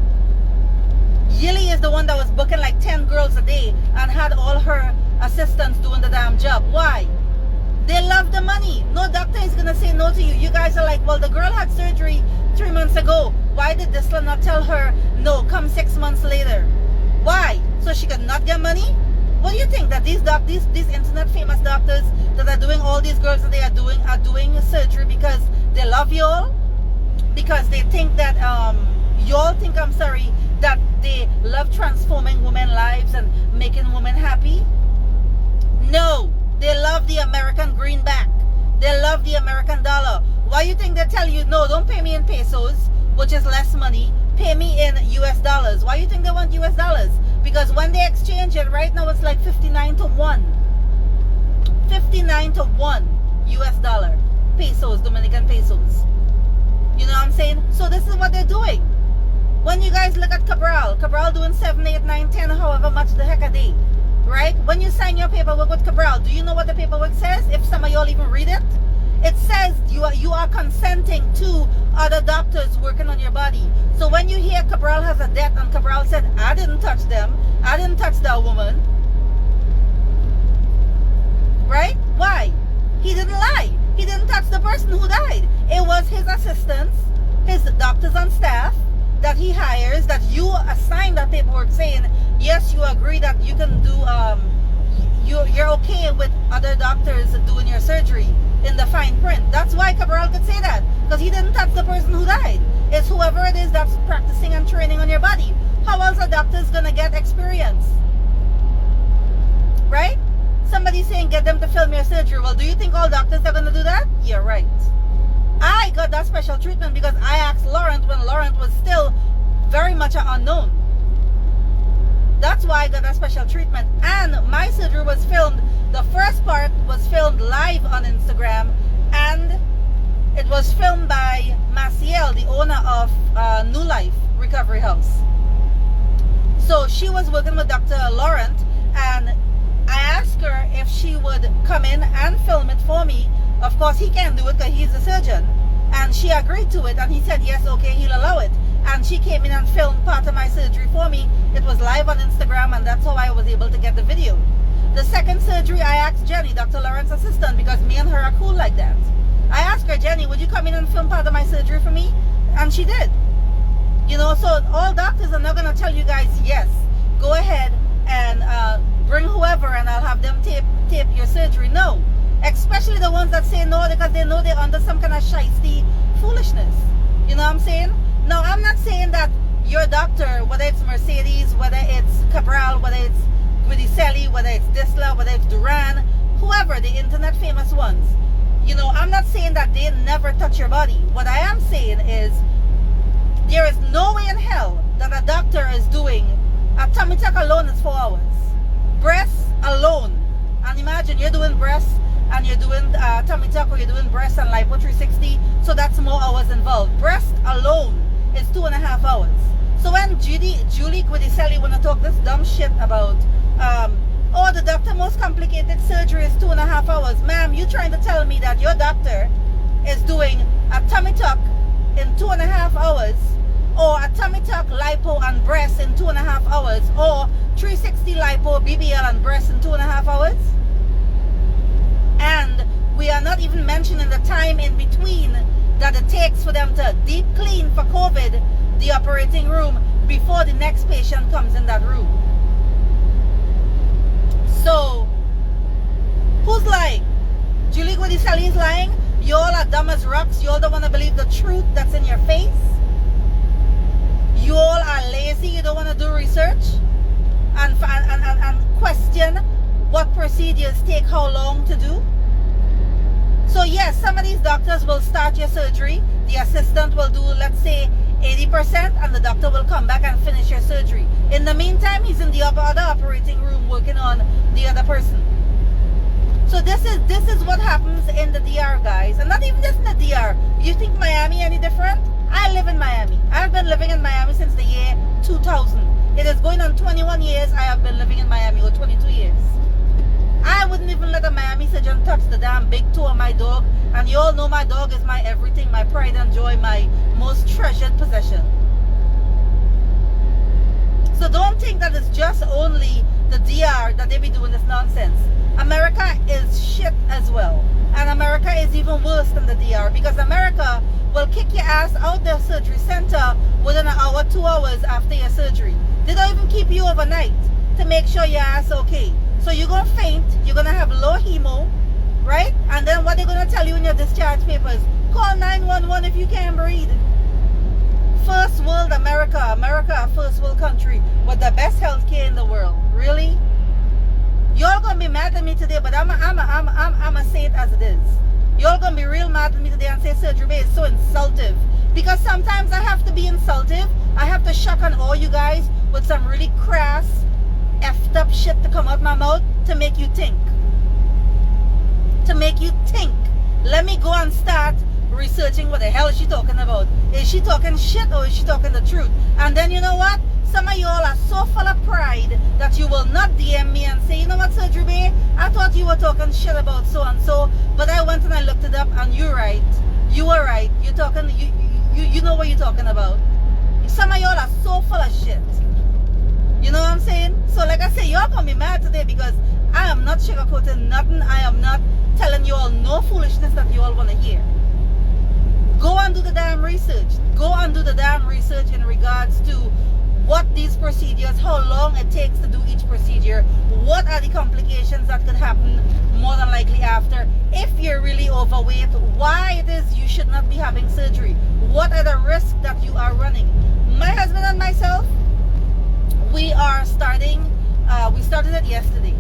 Yili is the one that was booking like 10 girls a day and had all her assistants doing the damn job. Why? They love the money. No doctor is going to say no to you. You guys are like, well, the girl had surgery 3 months ago. Why did Disla not tell her, no, come 6 months later? Why? So she could not get money? What do you think, that these internet famous doctors that are doing all these girls that they are doing surgery because they love y'all? Because they think that y'all think, I'm sorry, that they love transforming women's lives and making women happy? No, they love the American greenback. They love the American dollar. Why you think they tell you, no, don't pay me in pesos, which is less money, pay me in US dollars? Why you think they want US dollars? Because when they exchange it, right now it's like 59 to 1. 59 to 1 US dollar. Pesos, Dominican pesos. You know what I'm saying? So this is what they're doing. When you guys look at Cabral doing 7, 8, 9, 10, however much the heck a day, right? When you sign your paperwork with Cabral, do you know what the paperwork says? If some of y'all even read it, it says you are consenting to other doctors working on your body. So when you hear Cabral has a debt and Cabral said, I didn't touch them, I didn't touch that woman, right? Why? He didn't lie. He didn't touch the person who died. It was his assistants, his doctors on staff that he hires, that you assign that paperwork saying, yes, you agree that you can do, you're okay with other doctors doing your surgery in the fine print. That's why Cabral could say that, because he didn't touch the person who died. It's whoever it is that's practicing and training on your body. How else a doctor's gonna get experience? Right? Somebody saying get them to film your surgery. Well, do you think all doctors are gonna do that? Yeah, right. I got that special treatment because I asked Laurent when Laurent was still very much an unknown. That's why I got that special treatment. And my surgery was filmed, the first part was filmed live on Instagram, and it was filmed by Maciel, the owner of New Life Recovery House. So she was working with Dr. Laurent, and I asked her if she would come in and film it for me. Of course, he can't do it because he's a surgeon. And she agreed to it, and he said, yes, okay, he'll allow it. And she came in and filmed part of my surgery for me. It was live on Instagram, and that's how I was able to get the video. The second surgery, I asked Jenny, Dr. Laurent's assistant, because me and her are cool like that. I asked her, Jenny, would you come in and film part of my surgery for me? And she did. You know, so all doctors are not going to tell you guys, yes, go ahead and bring whoever and I'll have them tape your surgery. No. Especially the ones that say no because they know they're under some kind of shiesty foolishness. You know what I'm saying? Now, I'm not saying that your doctor, whether it's Mercedes, whether it's Cabral, whether it's Guidicelli, whether it's Disla, whether it's Duran, whoever, the internet famous ones, you know, I'm not saying that they never touch your body. What I am saying is there is no way in hell that a doctor is doing a tummy tuck alone is 4 hours. Breasts alone. And imagine you're doing breasts and you're doing tummy tuck, or you're doing breast and lipo 360, so that's more hours involved. Breast alone is 2.5 hours. So when Julie Guidicelli wanna talk this dumb shit about oh, the doctor most complicated surgery is 2.5 hours, ma'am, you trying to tell me that your doctor is doing a tummy tuck in 2.5 hours, or a tummy tuck, lipo and breast in 2.5 hours, or 360 lipo, BBL and breast in 2.5 hours? And we are not even mentioning the time in between that it takes for them to deep clean for COVID the operating room before the next patient comes in that room. So Who's lying? Julie Guadisali is lying? You all are dumb as rocks. You all don't want to believe the truth that's in your face. You all are lazy. You don't want to do research and question what procedures take how long to do. So yes, some of these doctors will start your surgery. The assistant will do, let's say, 80%, and the doctor will come back and finish your surgery. In the meantime, he's in the other operating room working on the other person. So this is what happens in the DR, guys. And not even just in the DR. You think Miami any different? I live in Miami. I've been living in Miami since the year 2000. It is going on 21 years I have been living in Miami, or 22 years. I wouldn't even let a Miami surgeon touch the damn big toe of my dog. And you all know my dog is my everything, my pride and joy, my most treasured possession. So don't think that it's just only the DR that they be doing this nonsense. America is shit as well. And America is even worse than the DR, because America will kick your ass out the surgery center within an hour, 2 hours after your surgery. They don't even keep you overnight to make sure your ass okay. So you're going to faint, you're going to have low hemo, right? And then what they're going to tell you in your discharge papers, call 911 if you can't breathe. First world America, a first world country with the best healthcare in the world. Really? Y'all gonna be mad at me today, but I'ma say it as it is. Y'all gonna be real mad at me today and say surgery bay is so insultive. Because sometimes I have to be insultive. I have to shock on all you guys with some really crass, effed up shit to come out my mouth to make you think. To make you think. Let me go and start researching what the hell is she talking about. Is she talking shit or is she talking the truth? And then you know what? Some of y'all are so full of pride that you will not DM me and say, you know what, Surgery Bay, I thought you were talking shit about so and so, but I went and I looked it up and you're right. You were right. You're talking, you know what you're talking about. Some of y'all are so full of shit. You know what I'm saying? So like I say, y'all gonna be mad today because I am not sugarcoating nothing. I am not telling you all no foolishness that you all want to hear. Go and do the damn research. Go and do the damn research in regards to what these procedures, how long it takes to do each procedure, what are the complications that could happen more than likely after, if you're really overweight, why it is you should not be having surgery, what are the risks that you are running. My husband and myself, we are starting, we started it yesterday.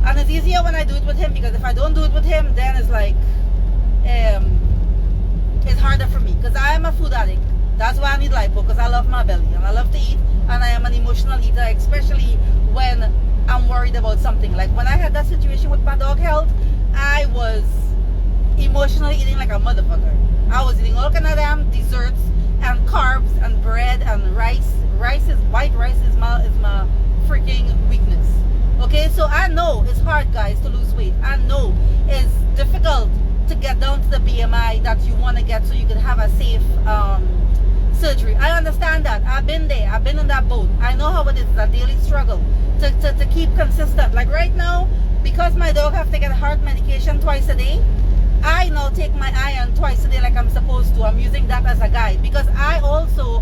And it's easier when I do it with him, because if I don't do it with him, then it's like, it's harder for me, because I am a food addict. That's why I need Lipo, because I love my belly and I love to eat, and I am an emotional eater, especially when I'm worried about something. Like when I had that situation with my dog health, I was emotionally eating like a motherfucker. I was eating all kind of damn desserts and carbs and bread and rice. White rice is my freaking weakness. Okay, so I know it's hard, guys, to lose weight. I know it's difficult to get down to the BMI that you want to get so you can have a safe surgery. I understand that. I've been there. I've been in that boat. I know how it is. It's a daily struggle to keep consistent. Like right now, because my dog have to get heart medication twice a day, I now take my iron twice a day like I'm supposed to. I'm using that as a guide, because I also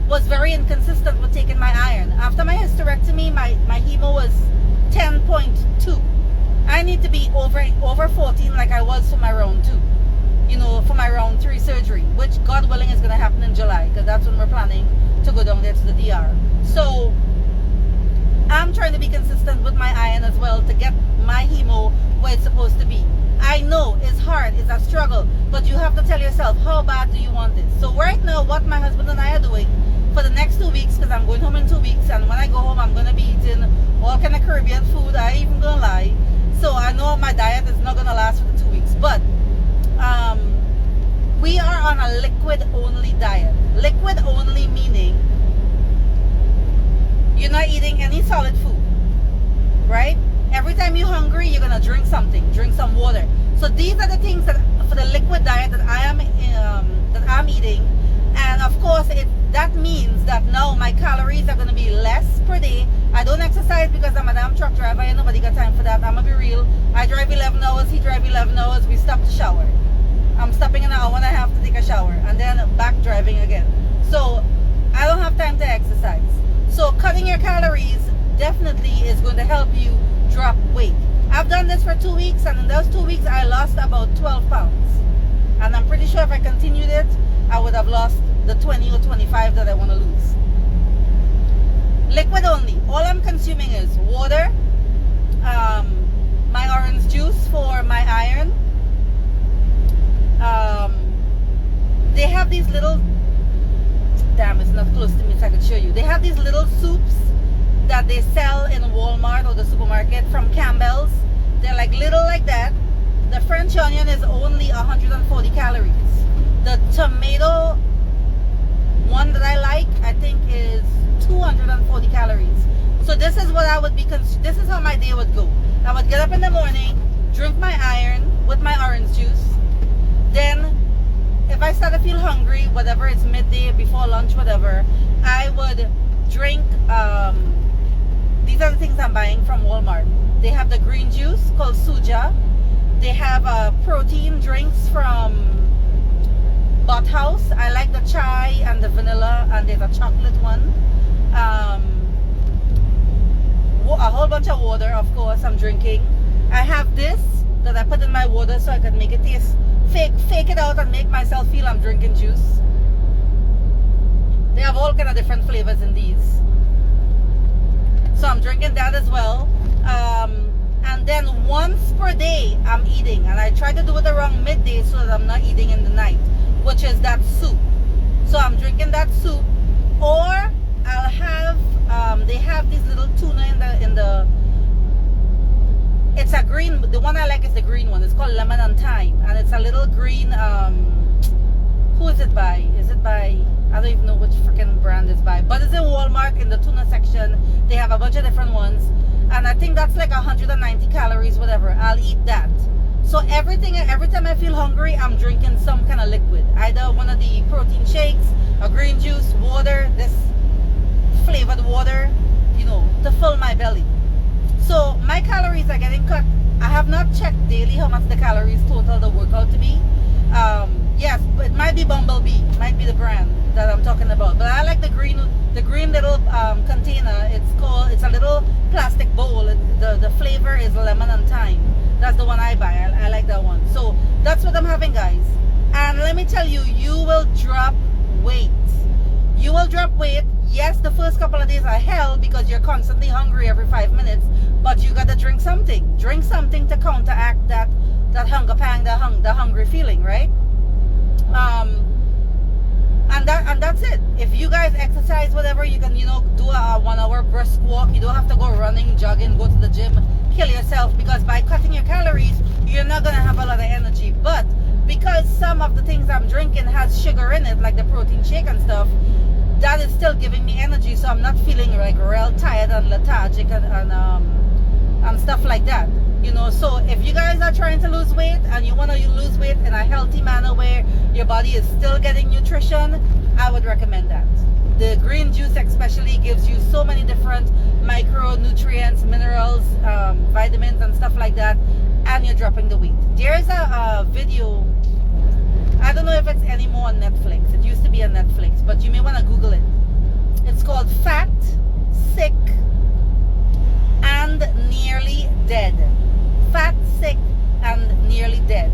was very inconsistent with taking my iron. After my hysterectomy, my hemo was 10.2. I need to be over 14 like I was for my round 2. You know, for my round 3 surgery, which God willing is going to happen in July, because that's when we're planning to go down there to the DR. So I'm trying to be consistent with my iron as well to get my hemo where it's supposed to be. I know it's hard, it's a struggle, but you have to tell yourself, how bad do you want this? So right now, what my husband and I are doing for the next 2 weeks, because I'm going home in 2 weeks, and when I go home I'm going to be eating all kind of Caribbean food. I ain't even going to lie. So I know my diet is not going to last for the 2 weeks, but we are on a liquid only diet. Liquid only meaning you're not eating any solid food, right? Every time you're hungry, you're gonna drink something, drink some water. So these are the things that for the liquid diet that I'm eating, and of course that means that now my calories are gonna be less per day. I don't exercise because I'm a damn truck driver. Ain't nobody got time for that. I'm gonna be real. I drive 11 hours. He drive 11 hours. We stop to shower. I'm stopping in an hour and a half to take a shower, and then back driving again. So I don't have time to exercise. So cutting your calories definitely is going to help you drop weight. I've done this for 2 weeks, and in those 2 weeks I lost about 12 pounds. And I'm pretty sure if I continued it, I would have lost the 20 or 25 that I want to lose. Liquid only. All I'm consuming is water, my orange juice for my iron. They have these little, damn, it's not close to me so I can show you. They have these little soups that they sell in Walmart or the supermarket from Campbell's. They're like little like that. The French onion is only 140 calories. The tomato one that I like, I think, is 240 calories. So this is what I would be, this is how my day would go. I would get up in the morning, drink my iron with my orange juice. Then if I start to feel hungry, whatever, it's midday, before lunch, whatever, I would drink, these are the things I'm buying from Walmart. They have the green juice called Suja. They have protein drinks from Bot House. I like the chai and the vanilla, and there's a chocolate one. A whole bunch of water, of course, I'm drinking. I have this that I put in my water so I can make it taste, fake it out and make myself feel I'm drinking juice. They have all kind of different flavors in these. So I'm drinking that as well. And then once per day I'm eating, and I try to do it around midday so that I'm not eating in the night, which is that soup. So I'm drinking that soup, or I'll have they have this little tuna in the it's a green, the one I like is the green one. It's called lemon and thyme, and it's a little green, who is it by? Is it by, I don't even know which freaking brand it's by, but it's in Walmart in the tuna section. They have a bunch of different ones, and I think that's like 190 calories, whatever. I'll eat that. So every time I feel hungry, I'm drinking some kind of liquid, either one of the protein shakes, a green juice, water, this flavored water, you know, to fill my belly. So my calories are getting cut. I have not checked daily how much the calories total the workout to be. Yes, it might be Bumblebee, might be the brand that I'm talking about. But I like the green little container. It's a little plastic bowl. The flavor is lemon and thyme. That's the one I buy. I like that one. So that's what I'm having, guys. And let me tell you, you will drop weight. You will drop weight. Yes, the first couple of days are hell because you're constantly hungry every 5 minutes, but you gotta drink something. Drink something to counteract that hunger pang, the hungry feeling, right? And that's it. If you guys exercise, whatever, you can, you know, do a 1 hour brisk walk. You don't have to go running, jogging, go to the gym, kill yourself, because by cutting your calories, you're not gonna have a lot of energy. But because some of the things I'm drinking has sugar in it, like the protein shake and stuff, that is still giving me energy, so I'm not feeling like real tired and lethargic and stuff like that, you know. So if you guys are trying to lose weight and you want to lose weight in a healthy manner where your body is still getting nutrition, I would recommend that. The green juice especially gives you so many different micronutrients, minerals, vitamins and stuff like that, and you're dropping the weight. There's a video, I don't know if it's anymore on Netflix. It used to be on Netflix, but you may want to Google it. It's called Fat, Sick, and Nearly Dead. Fat, Sick, and Nearly Dead.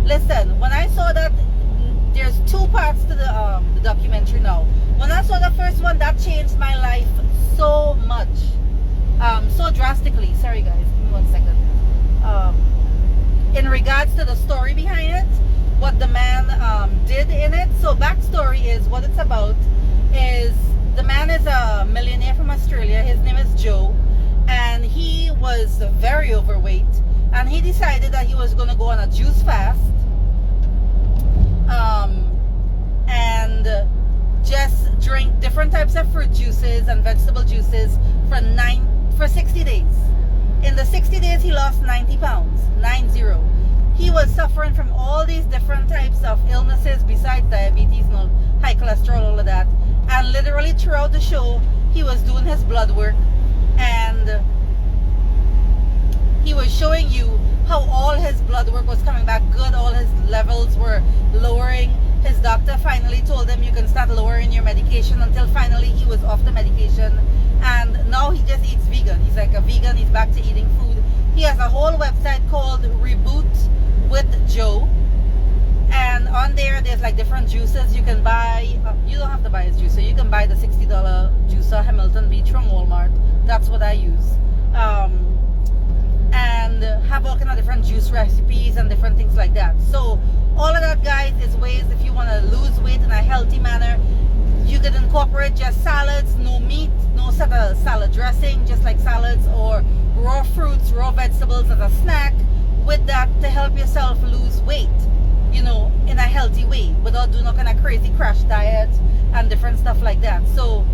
Listen, when I saw that, there's 2 parts to the documentary now. When I saw the first one, that changed my life so much, so drastically. Sorry guys, give me 1 second. In regards to the story behind it, what the man did in it. So backstory is, what it's about is, the man is a millionaire from Australia. His name is Joe, and he was very overweight, and he decided that he was going to go on a juice fast, and just drink different types of fruit juices and vegetable juices for 60 days. In the 60 days, he lost 90 pounds, 90. He was suffering from all these different types of illnesses besides diabetes and high cholesterol, all of that. And literally throughout the show, he was doing his blood work, and he was showing you how all his blood work was coming back good. All his levels were lowering. His doctor finally told him, you can start lowering your medication, until finally he was off the medication. And now he just eats vegan. He's like a vegan. He's back to eating food. He has a whole website called Reboot with Joe. And on there's like different juices you can buy. You don't have to buy his juicer. You can buy the $60 juicer, Hamilton Beach from Walmart. That's what I use. And have all kind of different juice recipes and different things like that. So all of that, guys, is ways if you want to lose weight in a healthy manner. You can incorporate just salads, no meat, no sort of salad dressing, just like salads, or raw fruits, raw vegetables as a snack with that to help yourself lose weight, you know, in a healthy way without doing no kind of crazy crash diet and different stuff like that. So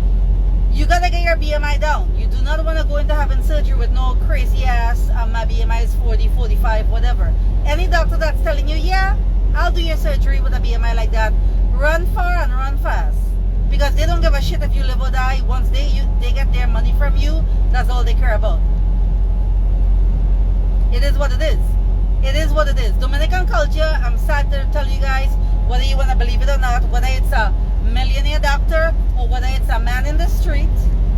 you gotta get your BMI down. You do not want to go into having surgery with no crazy ass, my BMI is 40, 45, whatever. Any doctor that's telling you, yeah, I'll do your surgery with a BMI like that, run far and run fast. Because they don't give a shit if you live or die. Once they get their money from you, that's all they care about. It is what it is. It is what it is. Dominican culture, I'm sad to tell you guys, whether you want to believe it or not, whether it's a millionaire doctor or whether it's a man in the street,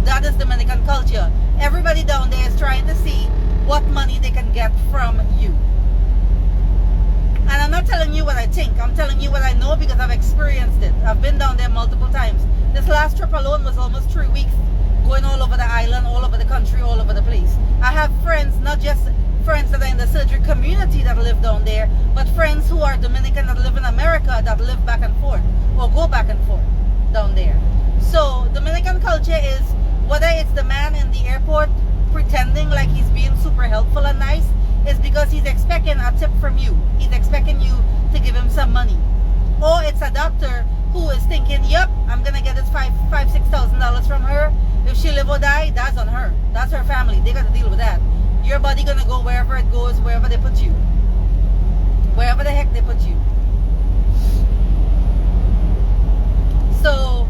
that is Dominican culture. Everybody down there is trying to see what money they can get from you. And I'm not telling you what I think. I'm telling you what I know because I've experienced it. I've been down there multiple times. This last trip alone was almost 3 weeks, going all over the island, all over the country, all over the place. I have friends, not just friends that are in the surgery community that live down there, but friends who are Dominican that live in America that live back and forth or go back and forth down there. So Dominican culture is, whether it's the man in the airport pretending like he's being super helpful and nice, is because he's expecting a tip from you. He's expecting you to give him some money. Or it's a doctor who is thinking, yep, I'm gonna get this $6,000 from her. If she live or die, that's on her. That's her family. They got to deal with that. Your body gonna go wherever it goes, wherever they put you. Wherever the heck they put you. So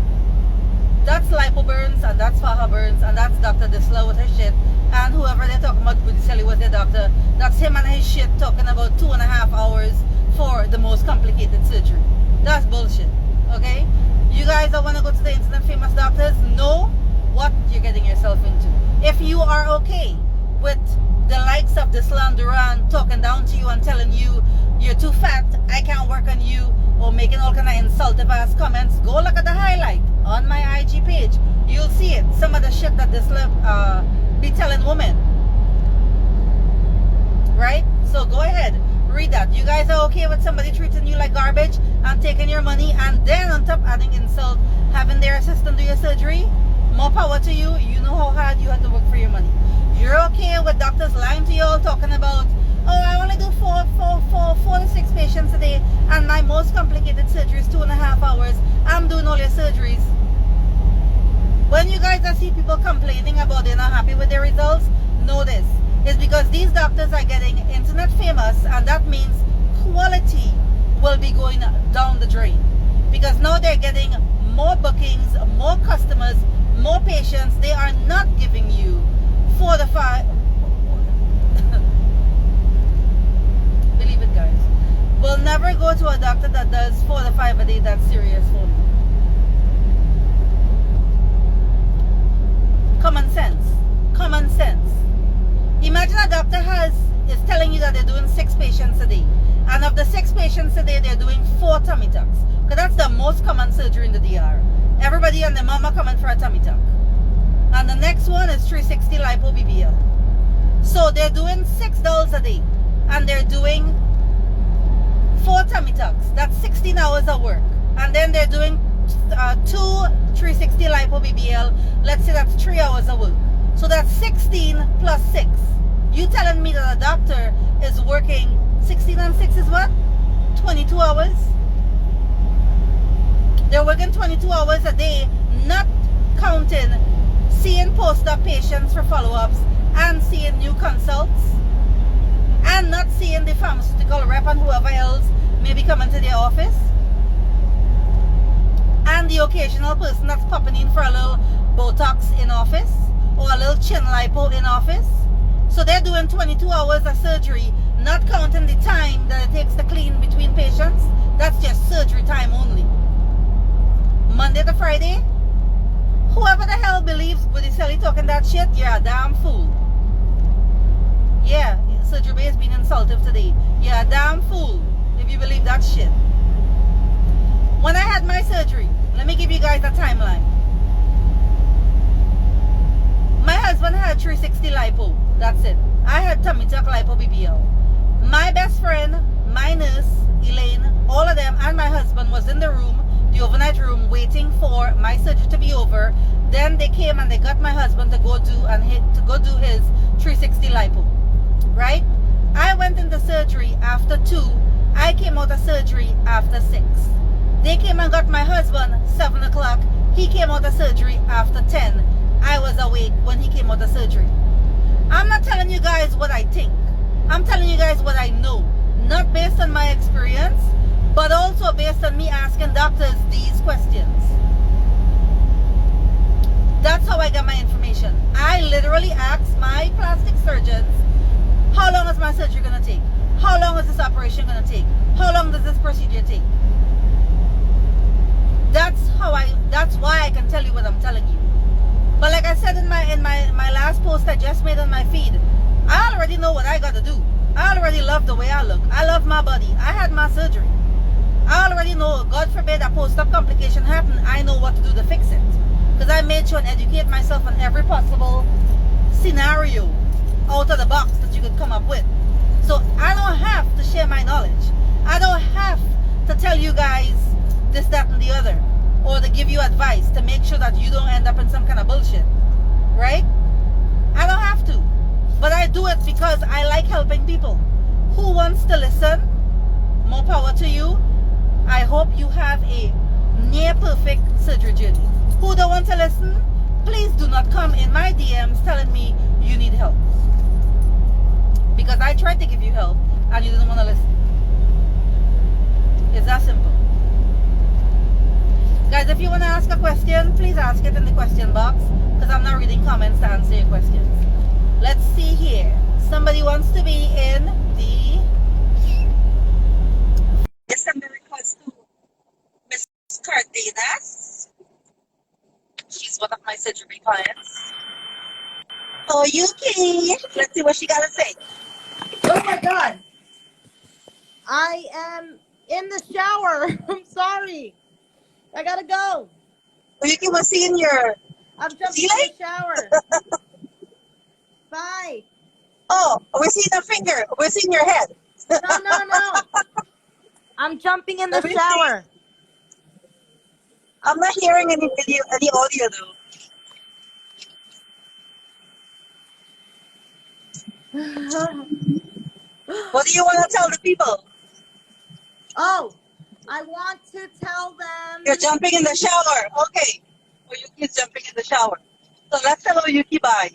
that's Lipo Burns, and that's Faja Burns, and that's Dr. Disla with her shit. And whoever they're talking about, Budicelli was their doctor. That's him and his shit talking about 2.5 hours for the most complicated surgery. That's bullshit. Okay? You guys that want to go to the internet famous doctors, know what you're getting yourself into. If you are okay with the likes of Disla and Duran talking down to you and telling you you're too fat, I can't work on you, or making all kind of insultive ass comments, go look at the highlight on my IG page. You'll see it. Some of the shit that Disla be telling women. Right? So go ahead, read that. You guys are okay with somebody treating you like garbage and taking your money, and then on top adding insult, having their assistant do your surgery? More power to you. You know how hard you have to work for your money. You're okay with doctors lying to you all, talking about, oh, I only do 4 to 6 patients a day, and my most complicated surgery is 2.5 hours. I'm doing all your surgeries. When you guys see people complaining about they're not happy with their results, know this. It's because these doctors are getting internet famous, and that means quality will be going down the drain. Because now they're getting more bookings, more customers, more patients. They are not giving you 4 to 5. Believe it, guys. We'll never go to a doctor that does 4 to 5 a day. That's serious for me. Common sense. Common sense. Imagine a doctor is telling you that they're doing 6 patients a day. And of the 6 patients a day, they're doing 4 tummy tucks. Because that's the most common surgery in the DR. Everybody and their mama coming for a tummy tuck. And the next one is 360 Lipo BBL. So they're doing $6 a day. And they're doing 4 tummy tucks. That's 16 hours of work. And then they're doing 2 360 Lipo BBL. Let's say that's 3 hours of work. So that's 16 plus 6. You telling me that a doctor is working 16 and 6 is what? 22 hours? They're working 22 hours a day, not counting seeing post-op patients for follow-ups and seeing new consults and not seeing the pharmaceutical rep and whoever else may be coming to their office, and the occasional person that's popping in for a little Botox in office or a little chin lipo in office. So they're doing 22 hours of surgery, not counting the time that it takes to clean between patients. That's just surgery time only. Monday to Friday. Whoever the hell believes Budicelli talking that shit, you're a damn fool. Yeah, Surgery Bay is being insultive today. You're a damn fool if you believe that shit. When I had my surgery, let me give you guys a timeline. My husband had 360 lipo. That's it. I had tummy tuck lipo BBL. My best friend, my nurse, Elaine, all of them, and my husband was in the room, the overnight room, waiting for my surgery to be over. Then they came and they got my husband to go do his 360 lipo. Right? I went into surgery after 2. I came out of surgery after 6. They came and got my husband 7 o'clock. He came out of surgery after 10. I was awake when he came out of surgery. I'm not telling you guys what I think. I'm telling you guys what I know. Not based on my experience, but also based on me asking doctors these questions. That's how I got my information. I literally asked my plastic surgeons, how long is my surgery going to take? How long is this operation going to take? How long does this procedure take? That's why I can tell you what I'm telling you. But like I said in my last post I just made on my feed, I already know what I got to do. I already love the way I look. I love my body. I had my surgery. I already know, God forbid, a post-op complication happen, I know what to do to fix it. Because I made sure and educate myself on every possible scenario out of the box that you could come up with. So I don't have to share my knowledge. I don't have to tell you guys this, that, and the other. Or to give you advice to make sure that you don't end up in some kind of bullshit. Right? I don't have to. But I do it because I like helping people. Who wants to listen? More power to you. I hope you have a near perfect surgery journey. Who don't want to listen? Please do not come in my DMs telling me you need help. Because I tried to give you help and you didn't want to listen. It's that simple. Guys, if you want to ask a question, please ask it in the question box. Because I'm not reading comments to answer your questions. Let's see here. Somebody wants to be in the... Yes, I'm going to request to Miss Cardenas. She's one of my surgery clients. Oh, Yuki. Let's see what she got to say. Oh my God. I am in the shower. I'm sorry. I gotta go. Oh, Yuki was seeing your... I'm jumping in the shower. Bye. Oh, we're seeing a finger. We're seeing your head. No. I'm jumping in the shower. I'm not hearing any video, any audio though. What do you want to tell the people? Oh, I want to tell them. You're jumping in the shower. Okay. Or Yuki's jumping in the shower. So let's tell Yuki bye.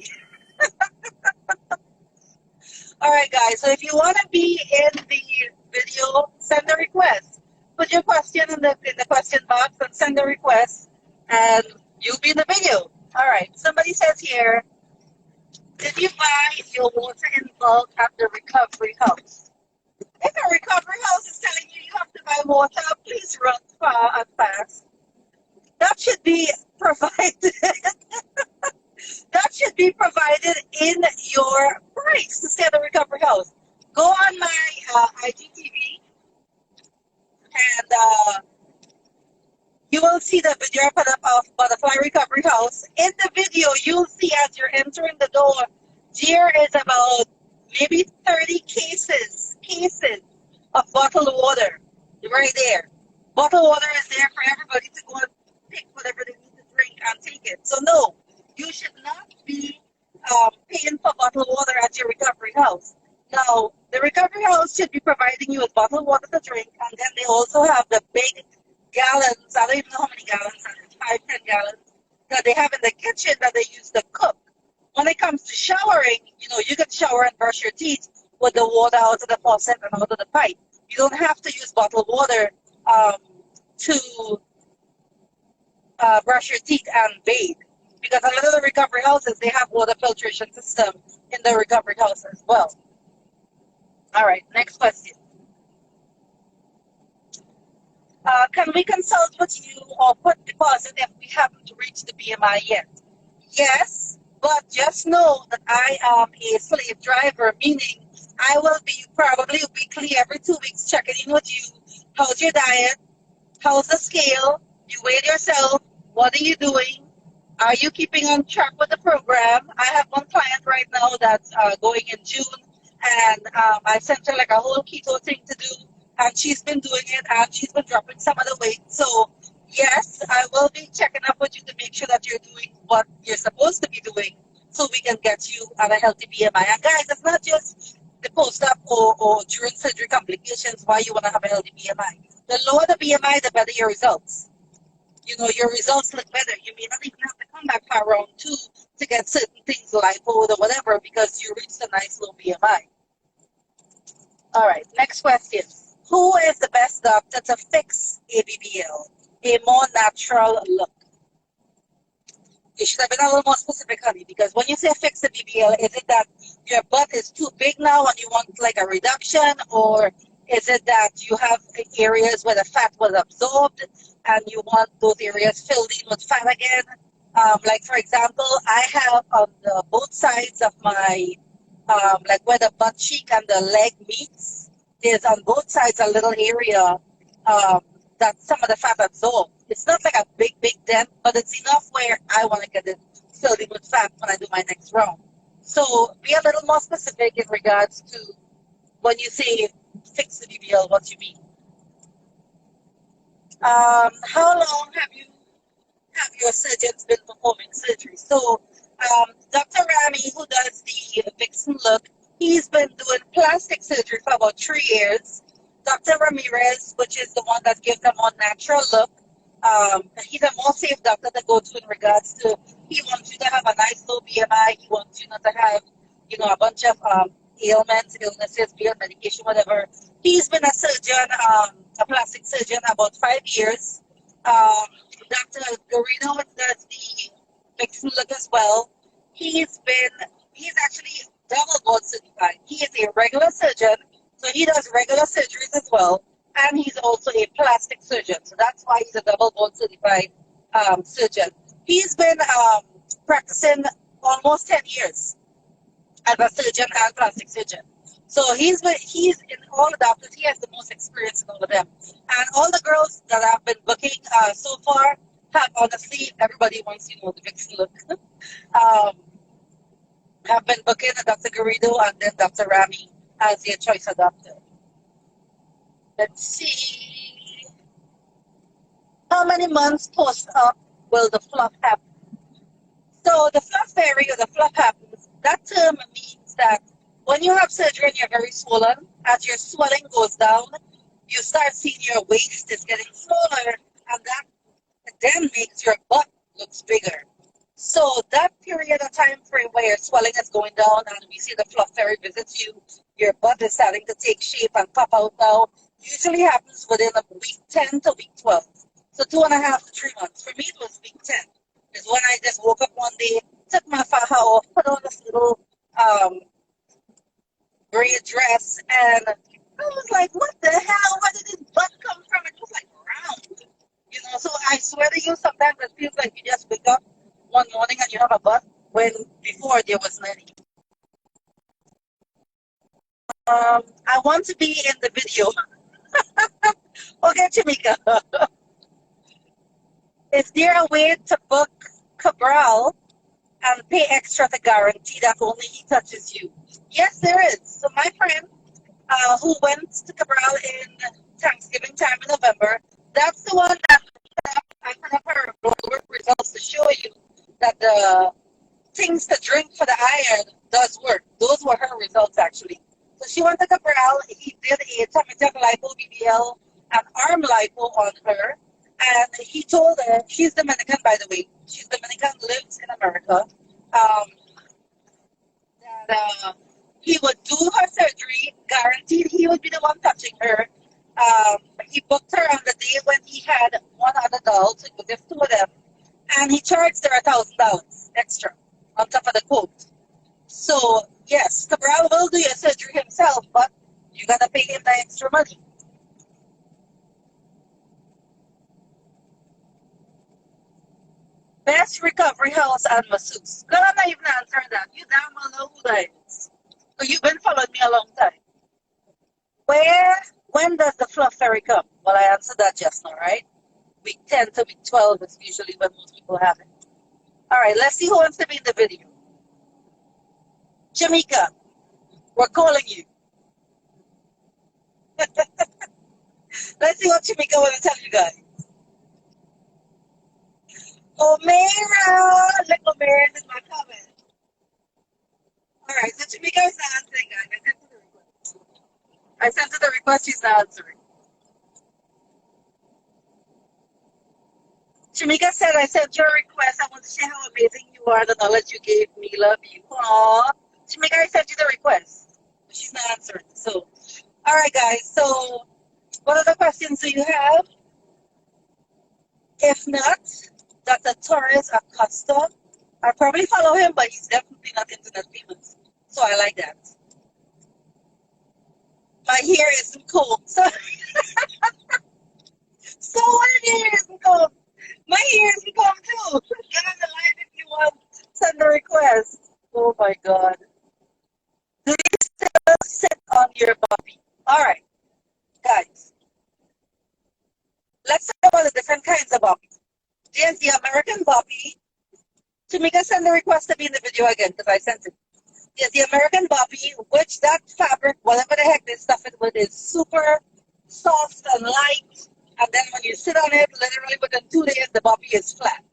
Alright guys, so if you want to be in the video, send a request. Put your question in the question box and send a request and you'll be in the video. Alright, somebody says here, did you buy your water in bulk at the recovery house? If a recovery house is telling you you have to buy water, please run far and fast. That should be provided. That should be provided in your price to stay at the recovery house. Go on my IGTV and you will see the video I put up of Butterfly Recovery House. In the video, you'll see as you're entering the door, there is about maybe 30 cases of bottled water right there. Bottled water is there for everybody to go and pick whatever they need to drink and take it. So no, you should not be paying for bottled water at your recovery house. Now, the recovery house should be providing you with bottled water to drink, and then they also have the big gallons, I don't even know how many gallons, 5, 10 gallons, that they have in the kitchen that they use to cook. When it comes to showering, you know, you can shower and brush your teeth with the water out of the faucet and out of the pipe. You don't have to use bottled water to brush your teeth and bathe. Because a lot of the recovery houses, they have water filtration system in the recovery house as well. All right, next question. Can we consult with you or put deposit if we haven't reached the BMI yet? Yes, But just know that I am a slave driver, meaning I will be probably weekly, every 2 weeks, checking in with you. How's your diet? How's the scale? You weighed yourself. What are you doing? Are you keeping on track with the program? I have one client right now that's going in June, and I sent her like a whole keto thing to do, and she's been doing it, and she's been dropping some of the weight. So yes, I will be checking up with you to make sure that you're doing what you're supposed to be doing, so we can get you at a healthy BMI. And guys, it's not just the post-op or during surgery complications why you want to have a healthy BMI. The lower the BMI, the better your results. You know, your results look better. You may not even have to come back for round 2 to get certain things like Lipo or whatever because you reached a nice low BMI. All right, next question. Who is the best doctor to fix a BBL? A more natural look. You should have been a little more specific, honey, because when you say fix the BBL, is it that your butt is too big now and you want like a reduction, or is it that you have areas where the fat was absorbed and you want those areas filled in with fat again? Like for example, I have on both sides of my, like where the butt cheek and the leg meets, there's on both sides a little area that some of the fat absorbed. It's not like a big, big dent, but it's enough where I want to get it filled in with fat when I do my next round. So be a little more specific in regards to when you say fix the BBL, what you mean. How long have your surgeons been performing surgery? So Dr. Rami, who does the Vixen look, he's been doing plastic surgery for about 3 years. Dr. Ramirez, which is the one that gives a more natural look, he's a more safe doctor to go to in regards to, he wants you to have a nice low BMI, he wants you not to have, you know, a bunch of ailments, illnesses, beyond medication, whatever. He's been a surgeon, a plastic surgeon, about 5 years. Dr. Garino does the Vixen look as well. He's actually double board certified. He is a regular surgeon, so he does regular surgeries as well, and he's also a plastic surgeon. So that's why he's a double board certified surgeon. He's been practicing almost 10 years as a surgeon and plastic surgeon. So he's in all the doctors, he has the most experience in all of them. And all the girls that I've been booking so far have, honestly, everybody wants to know the Vixen look. Have been booking Dr. Garrido and then Dr. Rami as their choice of doctor. Let's see. How many months post-op will the fluff happen? So the fluff fairy or the fluff happens, that term means that when you have surgery and you're very swollen, as your swelling goes down, you start seeing your waist is getting smaller, and that then makes your butt looks bigger. So that period of time frame where your swelling is going down and we see the fluff fairy visits you, your butt is starting to take shape and pop out now, usually happens within a week 10 to week 12. So 2.5 to 3 months. For me, it was week 10. Is when I just woke up one day, took my faja off, put on this little gray dress, and I was like, what the hell? Where did this butt come from? It was like round. You know, so I swear to you, sometimes it feels like you just wake up one morning and you have a butt when before there was none. I want to be in the video. Okay, Chimika. Is there a way to book Cabral and pay extra to guarantee that only he touches you? Yes, there is. So my friend who went to Cabral in Thanksgiving time in November, that's the one that I put up her blood results to show you that the things to drink for the iron does work. Those were her results actually. So she went to Cabral, he did a tummy tuck lipo BBL and arm lipo on her. And he told her, she's Dominican, by the way. She's Dominican, lives in America. That he would do her surgery, guaranteed he would be the one touching her. He booked her on the day when he had one other doll, so it was just 2 of them. And he charged her $1,000 extra on top of the quote. So, yes, Cabral will do your surgery himself, but you got to pay him the extra money. Best recovery house and masseuse. Girl, I'm not even answering that. You damn well know who that is. So you've been following me a long time. When does the fluff fairy come? Well, I answered that just now, right? Week 10 to week 12 is usually when most people have it. All right, let's see who wants to be in the video. Jamaica, we're calling you. Let's see what Jamaica want to tell you guys. Omera! Look, Omera is in my comment. All right, so Jamaica is not answering, guys. I sent her the request, she's not answering. Shamika said, I sent your request. I want to share how amazing you are, the knowledge you gave me. Love you. Aww. Shamika, I sent you the request. But she's not answering. So, all right, guys. So, what other questions do you have? If not, Dr. Torres Acosta. I probably follow him, but he's definitely not internet famous. So, I like that. My hair isn't cold. So, my hair isn't cold. My hair isn't cold, too. Get on the line if you want. Send a request. Oh my God. Do you still sit on your bobby? All right, guys. Let's talk about the different kinds of bobby. There's the American bobby. Tamika, send the request to be in the video again because I sent it. There's the American bobby, which that fabric, whatever the heck they stuff it with, is super soft and light. And then when you sit on it, literally within 2 days, the bobby is flat.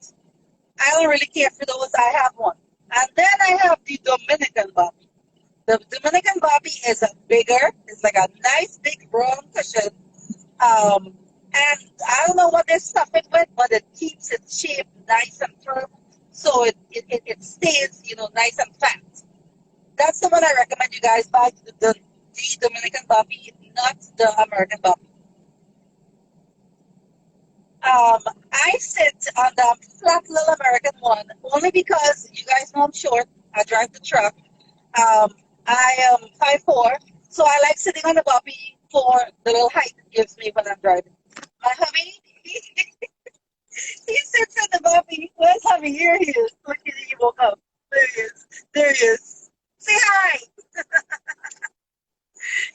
I don't really care for those. I have one. And then I have the Dominican bobby. The Dominican bobby is bigger. It's like a nice big brown cushion. And I don't know what they stuff it with, but it keeps its shape nice and firm. So it stays, nice and fat. That's the one I recommend you guys buy, the Dominican bobby, not the American bobby. I sit on the flat little American one only because you guys know I'm short. I drive the truck. I am 5'4", so I like sitting on the bobby for the little height it gives me when I'm driving. My hubby, he sits on the bobby. Where's hubby? Here he is. Look at he woke up. There he is. There he is. Say hi.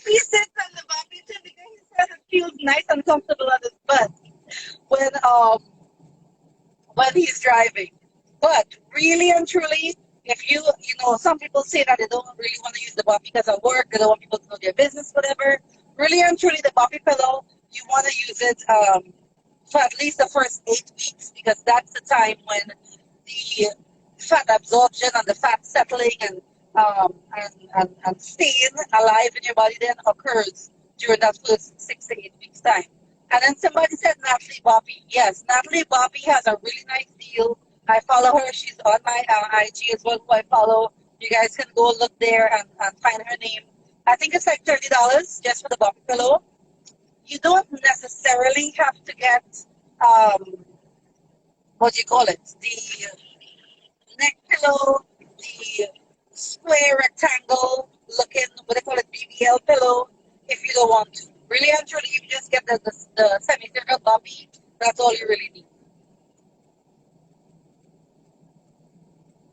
He sits on the bobby too because he says it feels nice and comfortable on his butt when he's driving. But really and truly, if some people say that they don't really want to use the bobby because of work, they don't want people to know their business, whatever. Really and truly, the bobby pillow, you want to use it for at least the first 8 weeks because that's the time when the fat absorption and the fat settling and staying alive in your body then occurs during that first 6 to 8 weeks time. And then somebody said Natalie Bobby. Yes, Natalie Bobby has a really nice deal. I follow her. She's on my IG as well, who I follow. You guys can go look there and find her name. I think it's like $30 just for the bobby pillow. You don't necessarily have to get, what do you call it? The neck pillow, the square rectangle looking, what they call it, BBL pillow, if you don't want to. Really and truly, if you just get the semicircle bobby, that's all you really need.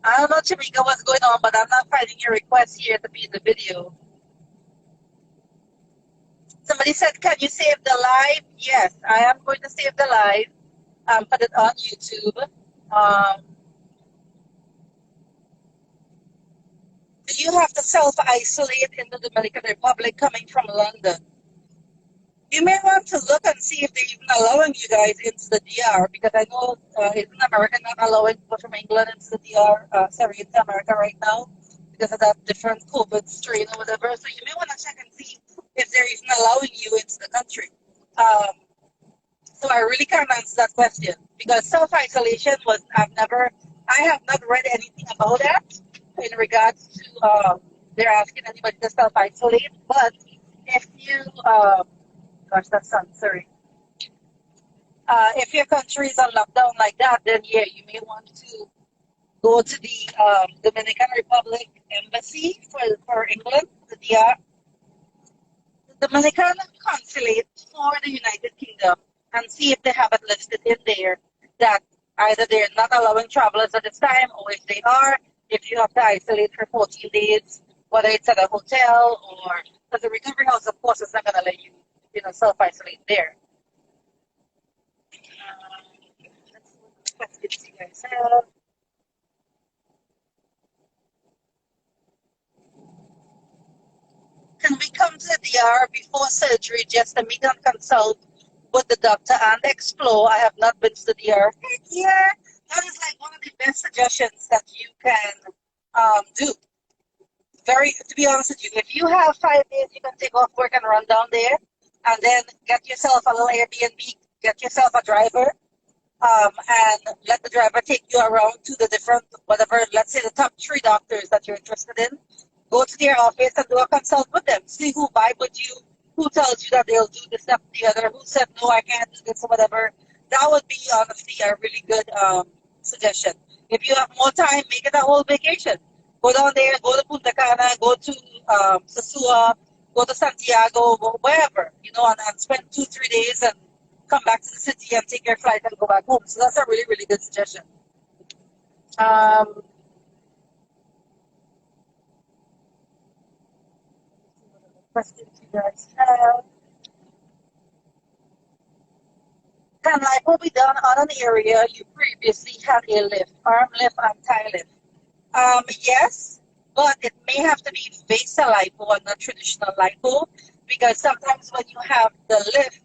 I don't know, Chamika, what's going on, but I'm not finding your request here to be in the video. Somebody said, can you save the live? Yes, I am going to save the live and put it on YouTube. Do you have to self-isolate in the Dominican Republic coming from London? You may want to look and see if they're even allowing you guys into the DR, because I know isn't America not allowing people from England into the DR, into America right now, because of that different COVID strain or whatever. So you may want to check and see if they're even allowing you into the country. So I really can't answer that question, because self-isolation I have not read anything about that in regards to they're asking anybody to self-isolate. But if you gosh, that sounds sorry. If your country is on lockdown like that, then yeah, you may want to go to the Dominican Republic Embassy for England, the DR, the Dominican Consulate for the United Kingdom, and see if they have it listed in there that Either they're not allowing travelers at this time, or if they are, if you have to isolate for 14 days, whether it's at a hotel or because the recovery house, of course, is not going to let you, self isolate there. Let's see what questions you guys have. Can we come to the DR before surgery just to meet and consult with the doctor and explore? I have not been to the DR. Yeah, that is like one of the best suggestions that you can do. To be honest with you, if you have 5 days, you can take off work and run down there, and then get yourself a little Airbnb, get yourself a driver, and let the driver take you around to the different, whatever, let's say the top 3 doctors that you're interested in. Go to their office and do a consult with them. See who vibe with you, who tells you that they'll do this, that, and the other, who said, no, I can't do this, or whatever. That would be, honestly, a really good suggestion. If you have more time, make it a whole vacation. Go down there, go to Punta Cana, go to Sosua, go to Santiago, go wherever, and spend 2-3 days and come back to the city and take your flight and go back home. So that's a really, really good suggestion. Questions you guys have? Can lipo be done on an area you previously had a lift, arm lift and thigh lift? Yes, but it may have to be basal lipo and not traditional lipo, because sometimes when you have the lift,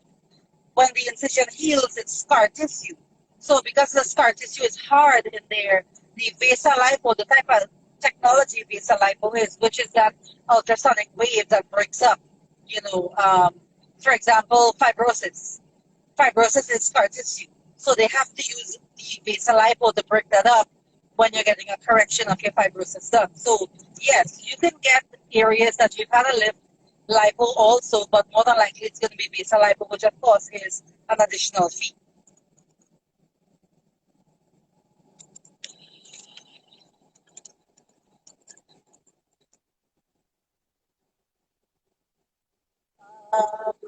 when the incision heals, it's scar tissue. So because the scar tissue is hard in there, the basal lipo, the type of technology basal lipo is, which is that ultrasonic wave that breaks up, for example, fibrosis. Fibrosis is scar tissue. So they have to use the basal lipo to break that up when you're getting a correction of your fibrosis done. So yes, you can get areas that you've had a lift lipo also, but more than likely it's going to be basal lipo, which of course is an additional fee.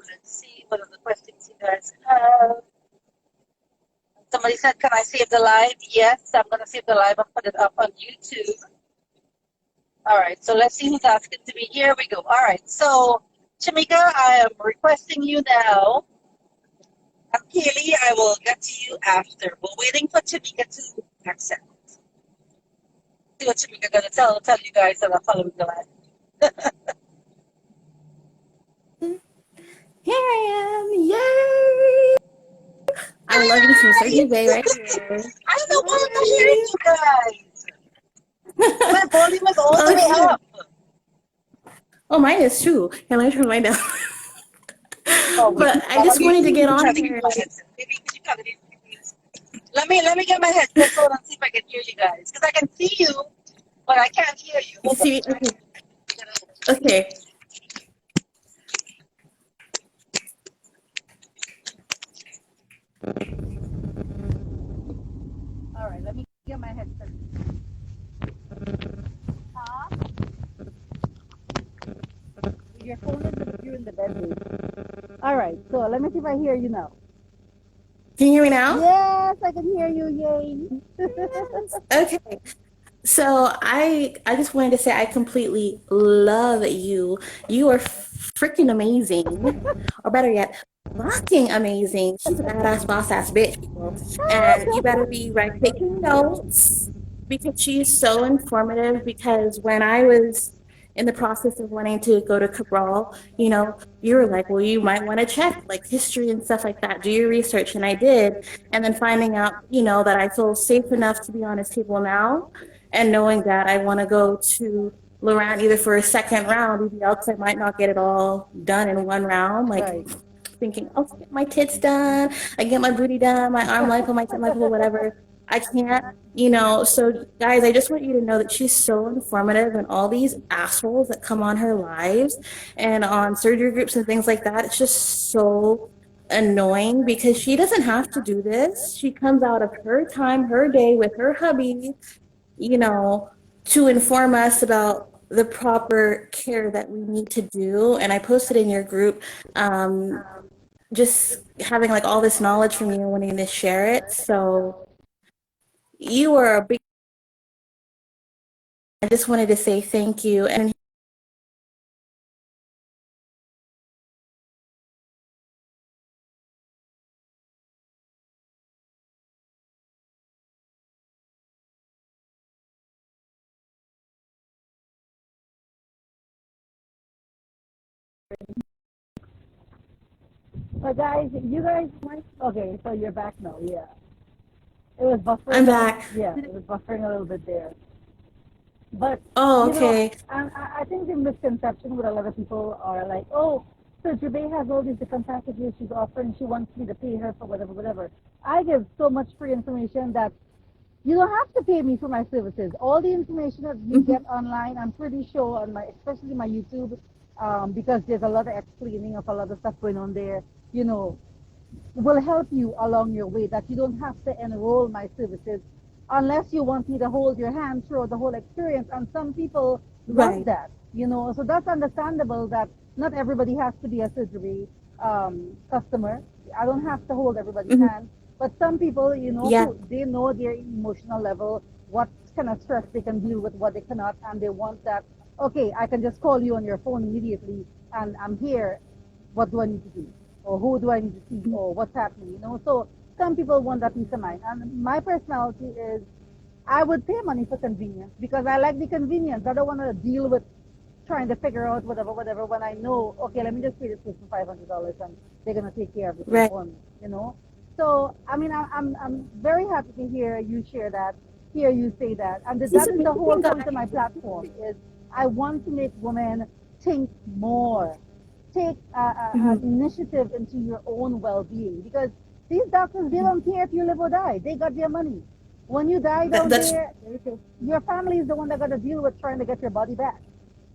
Let's see what other questions you guys have. Somebody said, can I save the live? Yes, I'm going to save the live and put it up on YouTube. All right, so let's see who's asking to be. Here we go. All right, so Shamika, I am requesting you now. And Kaylee, I will get to you after. We're waiting for Shamika to accept. See what Shamika going to tell you guys that are following the live. Here I am. Yay! I love you some Sergi Bay right here. I don't know why I'm not hearing you guys. My volume is all the way up. Oh, mine is too. Can I turn mine down? Oh, But I just wanted to get on here. here. Let me get my headset on and see if I can hear you guys. Because I can see you, but I can't hear you. You see? Okay. Okay. All right, let me get my headset. Your phone is you're in the bedroom. All right, so let me see if I hear you now. Can you hear me now? Yes, I can hear you. Yay. Okay. So I just wanted to say I completely love you. You are freaking amazing. Or better yet, fucking amazing. She's a badass boss ass bitch, people. And you better be taking notes because she's so informative, because when I was in the process of wanting to go to Cabral, you were like, well, you might want to check history and stuff like that. Do your research. And I did. And then finding out, that I feel safe enough to be on his table now, and knowing that I want to go to Lorraine either for a second round, even else I might not get it all done in one round. Thinking, I'll get my tits done, I get my booty done, my arm lipo, my tit lipo, whatever. I can't, So guys, I just want you to know that she's so informative, and all these assholes that come on her lives and on surgery groups and things like that, it's just so annoying because she doesn't have to do this. She comes out of her time, her day with her hubby, to inform us about the proper care that we need to do. And I posted in your group, just having all this knowledge from you and wanting to share it. So you are a big. I just wanted to say thank you. And But guys, you guys, okay, so you're back now, yeah. It was I'm buffering back. yeah, it was buffering a little bit there. But, Oh, you know, okay. I think the misconception with a lot of people are like, oh, so Jubei has all these different packages she's offering, she wants me to pay her for whatever, whatever. I give so much free information that you don't have to pay me for my services. All the information that you get online, I'm pretty sure on my, especially my YouTube, because there's a lot of explaining of a lot of stuff going on there. You know, will help you along your way, that you don't have to enroll my services unless you want me to hold your hand throughout the whole experience. And some people love Right. that, you know, so that's understandable that not everybody has to be a surgery customer. I don't have to hold everybody's Mhm. hand, but some people, you know, Yeah. who they know their emotional level, what kind of stress they can deal with, what they cannot, and they want that, okay, I can just call you on your phone immediately and I'm here. What do I need to do? Or who do I need to see? Or what's happening? You know, so some people want that peace of mind. And my personality is I would pay money for convenience because I like the convenience. I don't want to deal with trying to figure out whatever, whatever, when I know, okay, let me just pay this person $500 and they're going to take care of everything Right. for me, you know? So, I mean, I'm very happy to hear you share that, hear you say that. And He's that is the whole amazing, point of my guys. platform is I want to make women think more, take Mhm. initiative into your own well-being, because these doctors, they don't care if you live or die. They got their money. When you die down That's. there, your family is the one that got to deal with trying to get your body back,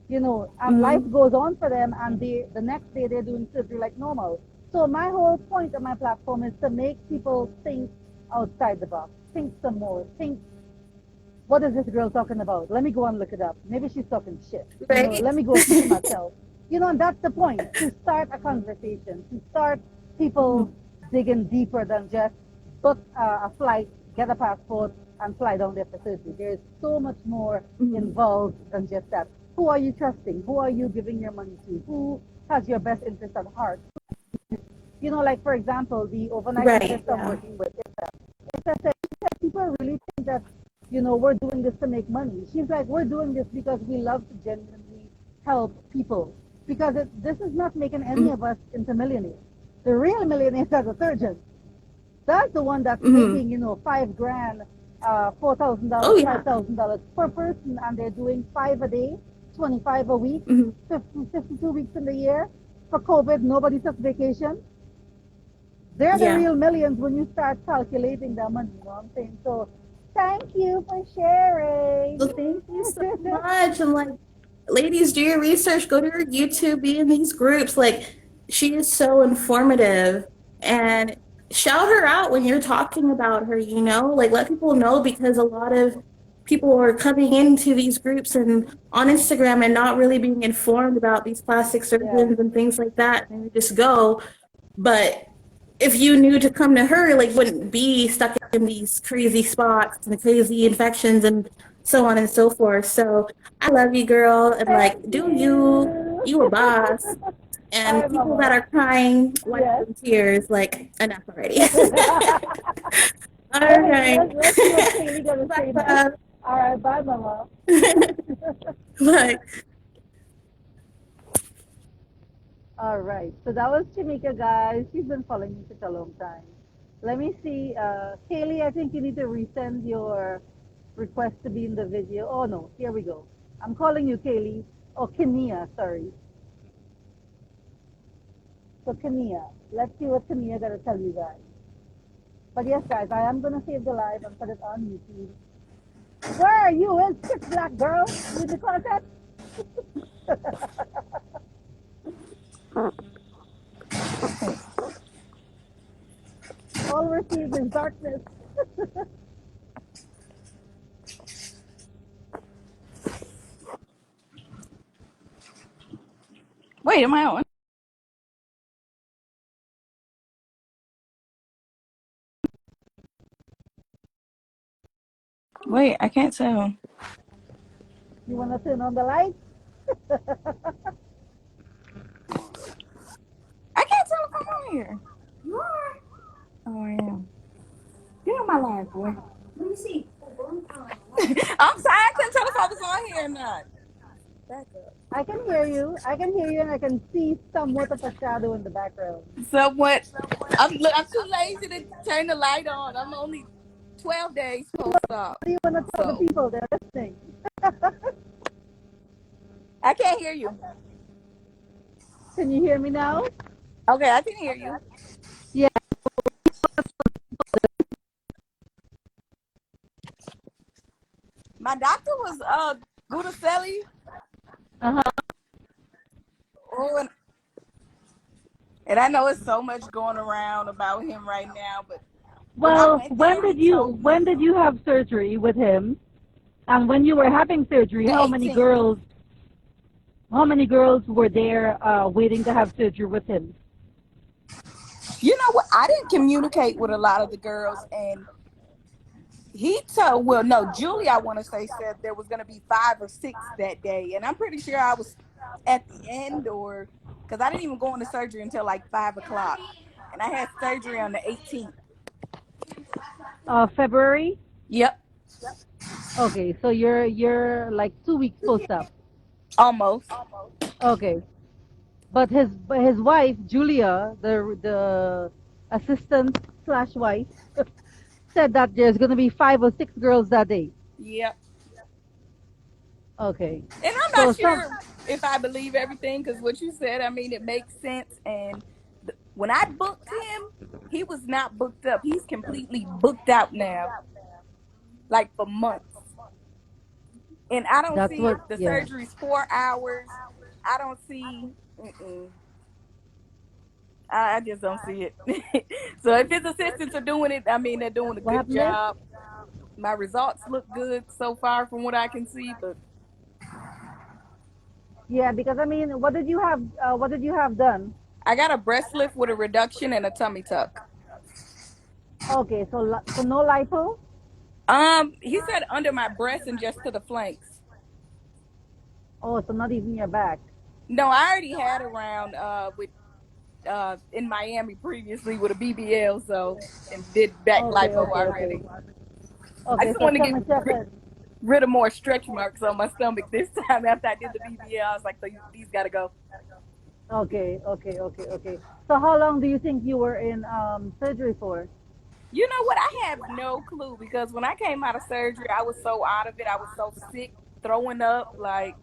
you know, and life Mhm. goes on for them, and the next day they're doing surgery like normal. So my whole point of my platform is to make people think outside the box, think some more, think, what is this girl talking about? Let me go and look it up. Maybe she's talking shit. You know, Right. let me go see for myself. You know, and that's the point, to start a conversation, to start people Mhm. digging deeper than just book a flight, get a passport, and fly down there for surgery. There's so much more Mhm. involved than just that. Who are you trusting? Who are you giving your money to? Who has your best interest at heart? You know, like for example, the overnight Right. nurse I'm Yeah. working with, she said people really think that, you know, we're doing this to make money. She's like, we're doing this because we love to genuinely help people. Because this is not making any Mhm. of us into millionaires. The real millionaires are the surgeons. That's the one that's Mhm. making, you know, $5,000, Oh $4,000, yeah. $5,000 per person, and they're doing 5 a day, 25 a week, Mhm. 52 weeks in the year. For COVID, nobody took vacation. They're the Yeah. real millions when you start calculating their money, you know what I'm saying? So thank you for sharing. Well, thank you so much. And like, ladies, do your research. Go to her YouTube. Be in these groups. Like, she is so informative. And shout her out when you're talking about her. Like let people know, because a lot of people are coming into these groups and on Instagram and not really being informed about these plastic Yeah, surgeons and things like that. And they just go. But if you knew to come to her, like, wouldn't be stuck in these crazy spots and crazy infections and so on and so forth. So I love you, girl, and like, thank do you? you. You a boss. Hi, And people that Mama. are crying, wipe Yes. them tears. Like, enough already. All Okay, right. let's see what Kaylee got to say Bye, next. love. All right, bye, Mama. Bye. All right, so that was Tamika, guys. She's been following me for a long time. Let me see. Kaylee, I think you need to resend your request to be in the video. Oh, no, here we go. I'm calling you Kaylee. Oh, Kenia, sorry. So, Kenia, let's see what Kenia got to tell you guys. But yes, guys, I am going to save the live and put it on YouTube. Where are you? It's pitch black, girl. You in the closet? All we're seeing is darkness. Wait, am I on? Wait, I can't tell. You want to turn on the light? I can't tell if I'm on here. You are. Oh, I am. Get on my line, boy. Let me see. I'm sorry, I couldn't tell if I was on here or not. Back up. I can hear you. I can hear you, and I can see somewhat of a shadow in the background. Somewhat. I'm too lazy to turn the light on. I'm only 12 days post-op. What do you want to tell the So people they're listening? I can't hear you. Can you hear me now? Okay, I can hear you. Yeah. My doctor was Gudacelli. Uh-huh. Oh, and I know it's so much going around about him right now, but when I Well, went there, he told when me did you have surgery with him? And when you were having surgery, the 18th. how many girls were there waiting to have surgery with him? You know what? I didn't communicate with a lot of the girls, and he told, well, no, Julie, I want to say, said there was going to be 5 or 6 that day, and I'm pretty sure I was at the end, or because I didn't even go into surgery until like 5 o'clock, and I had surgery on the 18th. February. Yep, Okay, so you're like 2 weeks post up. almost. Okay, but his wife Julia, the assistant slash wife, said that there's gonna be 5 or 6 girls that day. Yep, Okay, and I'm so not some sure if I believe everything because what you said, I mean, it makes sense. And when I booked him, he was not booked up. He's completely booked out now, like for months. And I don't that's see what it. The yeah. surgery's 4 hours. I don't see. Mm-mm. I just don't see it. So if his assistants are doing it, I mean, they're doing a What good happened there? job. My results look good so far from what I can see, but Yeah, because I mean, what did you have? What did you have done? I got a breast lift with a reduction and a tummy tuck. Okay, so so no lipo. He said under my breast and just to the flanks. Oh, so not even your back. No, I already had around with in Miami previously with a BBL, so and did back Okay, lipo okay, okay. already. I Okay, just so want to get stomach check is rid of more stretch marks on my stomach this time after I did the BBL. I was like, these got to go. okay, okay, okay, okay. So how long do you think you were in surgery for? You know what? I have no clue because when I came out of surgery, I was so out of it. I was so sick, throwing up. Like,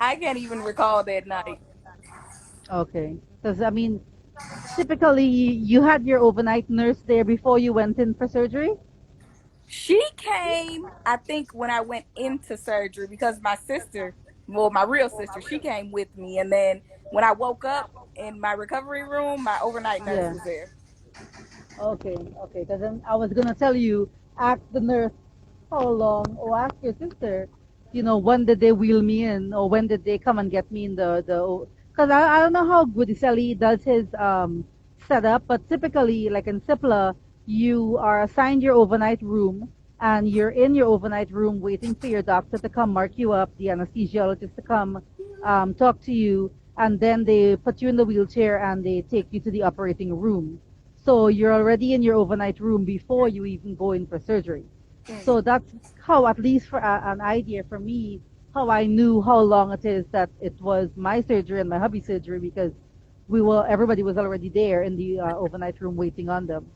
I can't even recall that night. Okay, because I mean, typically you had your overnight nurse there before you went in for surgery. She came, I think, when I went into surgery because my sister, well, my real sister, she came with me. And then when I woke up in my recovery room, my overnight nurse Yeah. was there. Okay, okay. Because then I was gonna tell you, ask the nurse how long, or ask your sister, when did they wheel me in, or when did they come and get me in the. Because I don't know how Goodiseli does his setup, but typically, like in Cipla, you are assigned your overnight room, and you're in your overnight room waiting for your doctor to come mark you up, the anesthesiologist to come talk to you, and then they put you in the wheelchair and they take you to the operating room. So you're already in your overnight room before you even go in for surgery. Mm. So that's how, at least for an idea for me, how I knew how long it is that it was my surgery and my hubby's surgery, because everybody was already there in the overnight room waiting on them.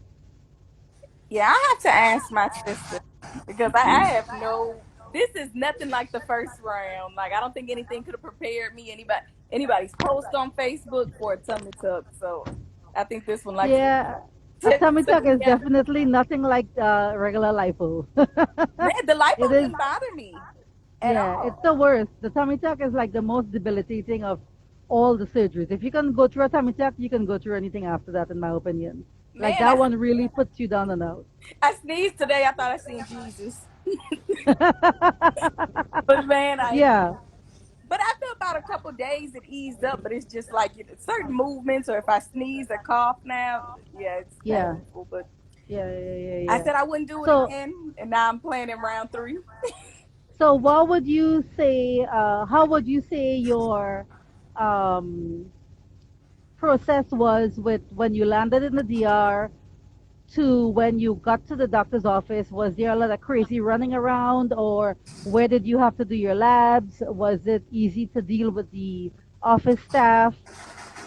Yeah, I have to ask my sister because I have no. This is nothing like the first round. Like I don't think anything could have prepared me. Anybody's post on Facebook for a tummy tuck. So I think this one like Yeah, a took, tummy took tuck is me out. definitely nothing like regular lipo. Man, the It lipo is. didn't bother me at Yeah, it's all. the worst. The tummy tuck is like the most debilitating of all the surgeries. If you can go through a tummy tuck, you can go through anything after that, in my opinion. Like Man, that one really puts you down and out. I sneezed today. I thought I seen Jesus. But man, Yeah, but after about a couple days, it eased up. But it's just like certain movements, or if I sneeze or cough now, yeah, it's yeah. painful. But Yeah, yeah, yeah, I yeah. said I wouldn't do it So, again, and now I'm playing in round three. so what would you say? How would you say your um, process was with when you landed in the DR to when you got to the doctor's office? Was there a lot of crazy running around, or where did you have to do your labs? Was it easy to deal with the office staff?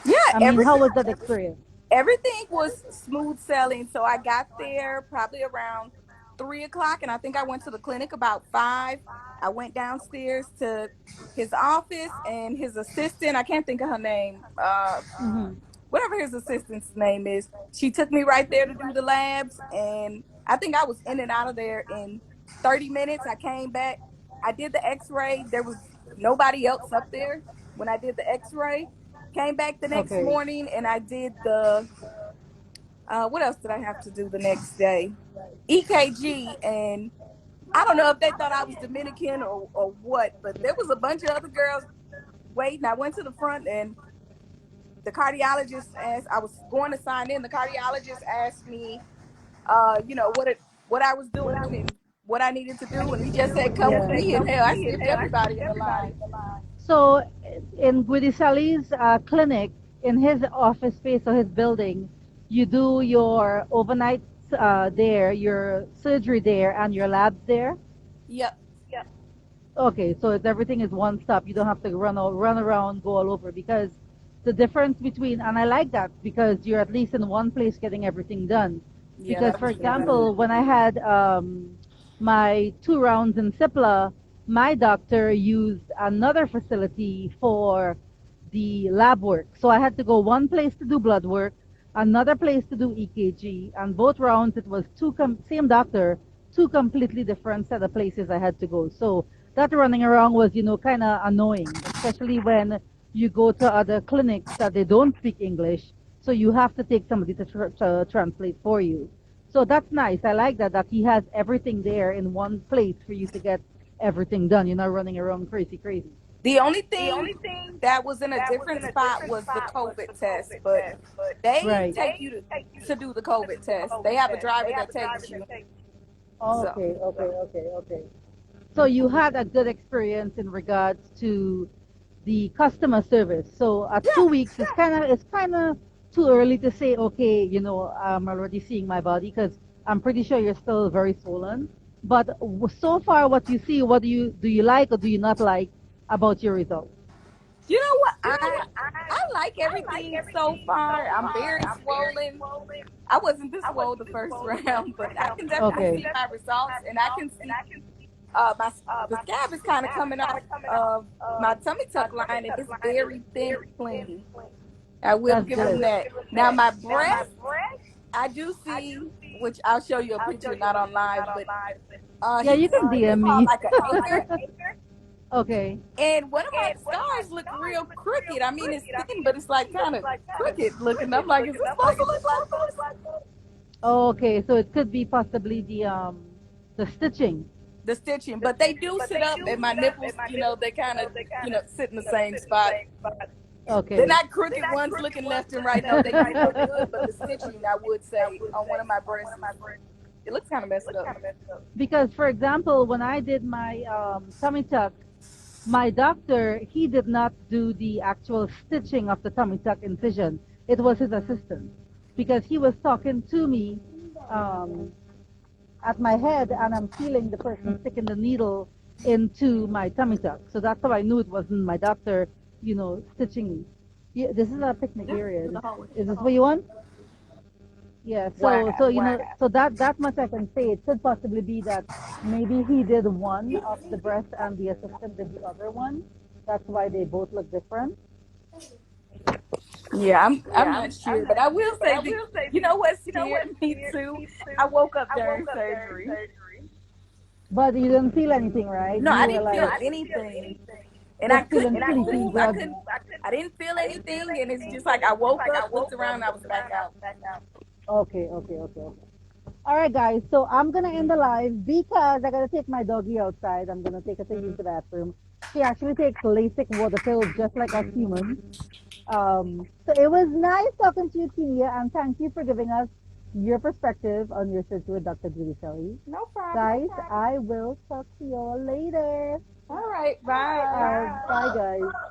Yeah, I mean, how everything was that experience? everything was smooth sailing. So I got there probably around 3 o'clock, and I think I went to the clinic about 5. I went downstairs to his office, and his assistant, I can't think of her name, Hmm. whatever his assistant's name is, she took me right there to do the labs. And I think I was in and out of there in 30 minutes. I came back, I did the x-ray. There was nobody else up there when I did the x-ray. Came back the next Okay. morning, and I did the what else did I have to do the next day? EKG. And I don't know if they thought I was Dominican or what, but there was a bunch of other girls waiting. I went to the front, and the cardiologist asked, I was going to sign in. The cardiologist asked me, what I was doing and what I needed to do. And he just said, come with Yeah. me. And hell, I skipped everybody in the line. So in Guidisali's clinic, in his office space or his building, you do your overnight there, your surgery there, and your labs there. Yep. Okay, so it's everything is one stop. You don't have to run around, go all over because the difference between and I like that because you're at least in one place getting everything done. Yeah, Because that for was really good. example, when I had my 2 rounds in SIPLA, my doctor used another facility for the lab work. So I had to go one place to do blood work, another place to do EKG, and both rounds it was same doctor, two completely different set of places I had to go. So that running around was, kind of annoying, especially when you go to other clinics that they don't speak English, so you have to take somebody to translate for you. So that's nice. I like that he has everything there in one place for you to get everything done. You're not running around crazy, crazy. The only thing that was in a different spot was the COVID test, but they Right. take you to do the COVID test. They have a driver that takes you. Oh, So okay, okay. So you had a good experience in regards to the customer service. So at yeah, 2 weeks, it's kind of too early to say, okay, I'm already seeing my body because I'm pretty sure you're still very swollen. But so far, what you see, what do you like or do you not like about your results? you know what? I like everything so far. I'm very swollen. I wasn't this swole the first round, but I can definitely Okay, see my results, and I can see my the scab is kind of coming off of my tummy tuck line, and it's very thin and clean. I will that's give him good. that. Now my breast, I do see, which I'll show you a picture, not on live, but Yeah, he you said can what they DM call me. like an anchor, Okay. and one of my scars look real crooked. I mean, it's thin, but it's like kind of crooked looking. I'm like, is this supposed to look like this? Okay, so it could be possibly the stitching. The stitching, but they do sit up, and my nipples, they kind of, sit in the same spot. They're Okay. not crooked ones looking left and right. No, they do look good, but the stitching, I would say, on one of my breasts, it looks kind of messed up. Because, for example, when I did my tummy tuck, my doctor, he did not do the actual stitching of the tummy tuck incision. It was his assistant. Because he was talking to me um, at my head, and I'm feeling the person sticking the needle into my tummy tuck. So that's how I knew it wasn't my doctor, stitching me. Yeah, this is our picnic Yeah, area. to the hallway. Is this what you want? Yeah, so Wow. so that much I can say. It could possibly be that maybe he did one of the breast and the assistant did the other one. That's why they both look different. Yeah, I'm not sure, but I will say that you know what scared me too. I woke up during surgery. But you didn't feel anything, right? No, You I were didn't feel like anything, and I just feeling couldn't sleepy, move. groggy. I didn't feel anything, and it's just like I woke up, looked around, and I was back out. Okay. All right, guys. So I'm gonna end the live because I gotta take my doggy outside. I'm gonna take her to use the bathroom. She actually takes LASIK water pills just like us humans. So it was nice talking to you, Tia, and thank you for giving us your perspective on your search with Dr. Judy Shelley. No problem. Guys, I will talk to y'all later. All right. Bye. Bye, guys.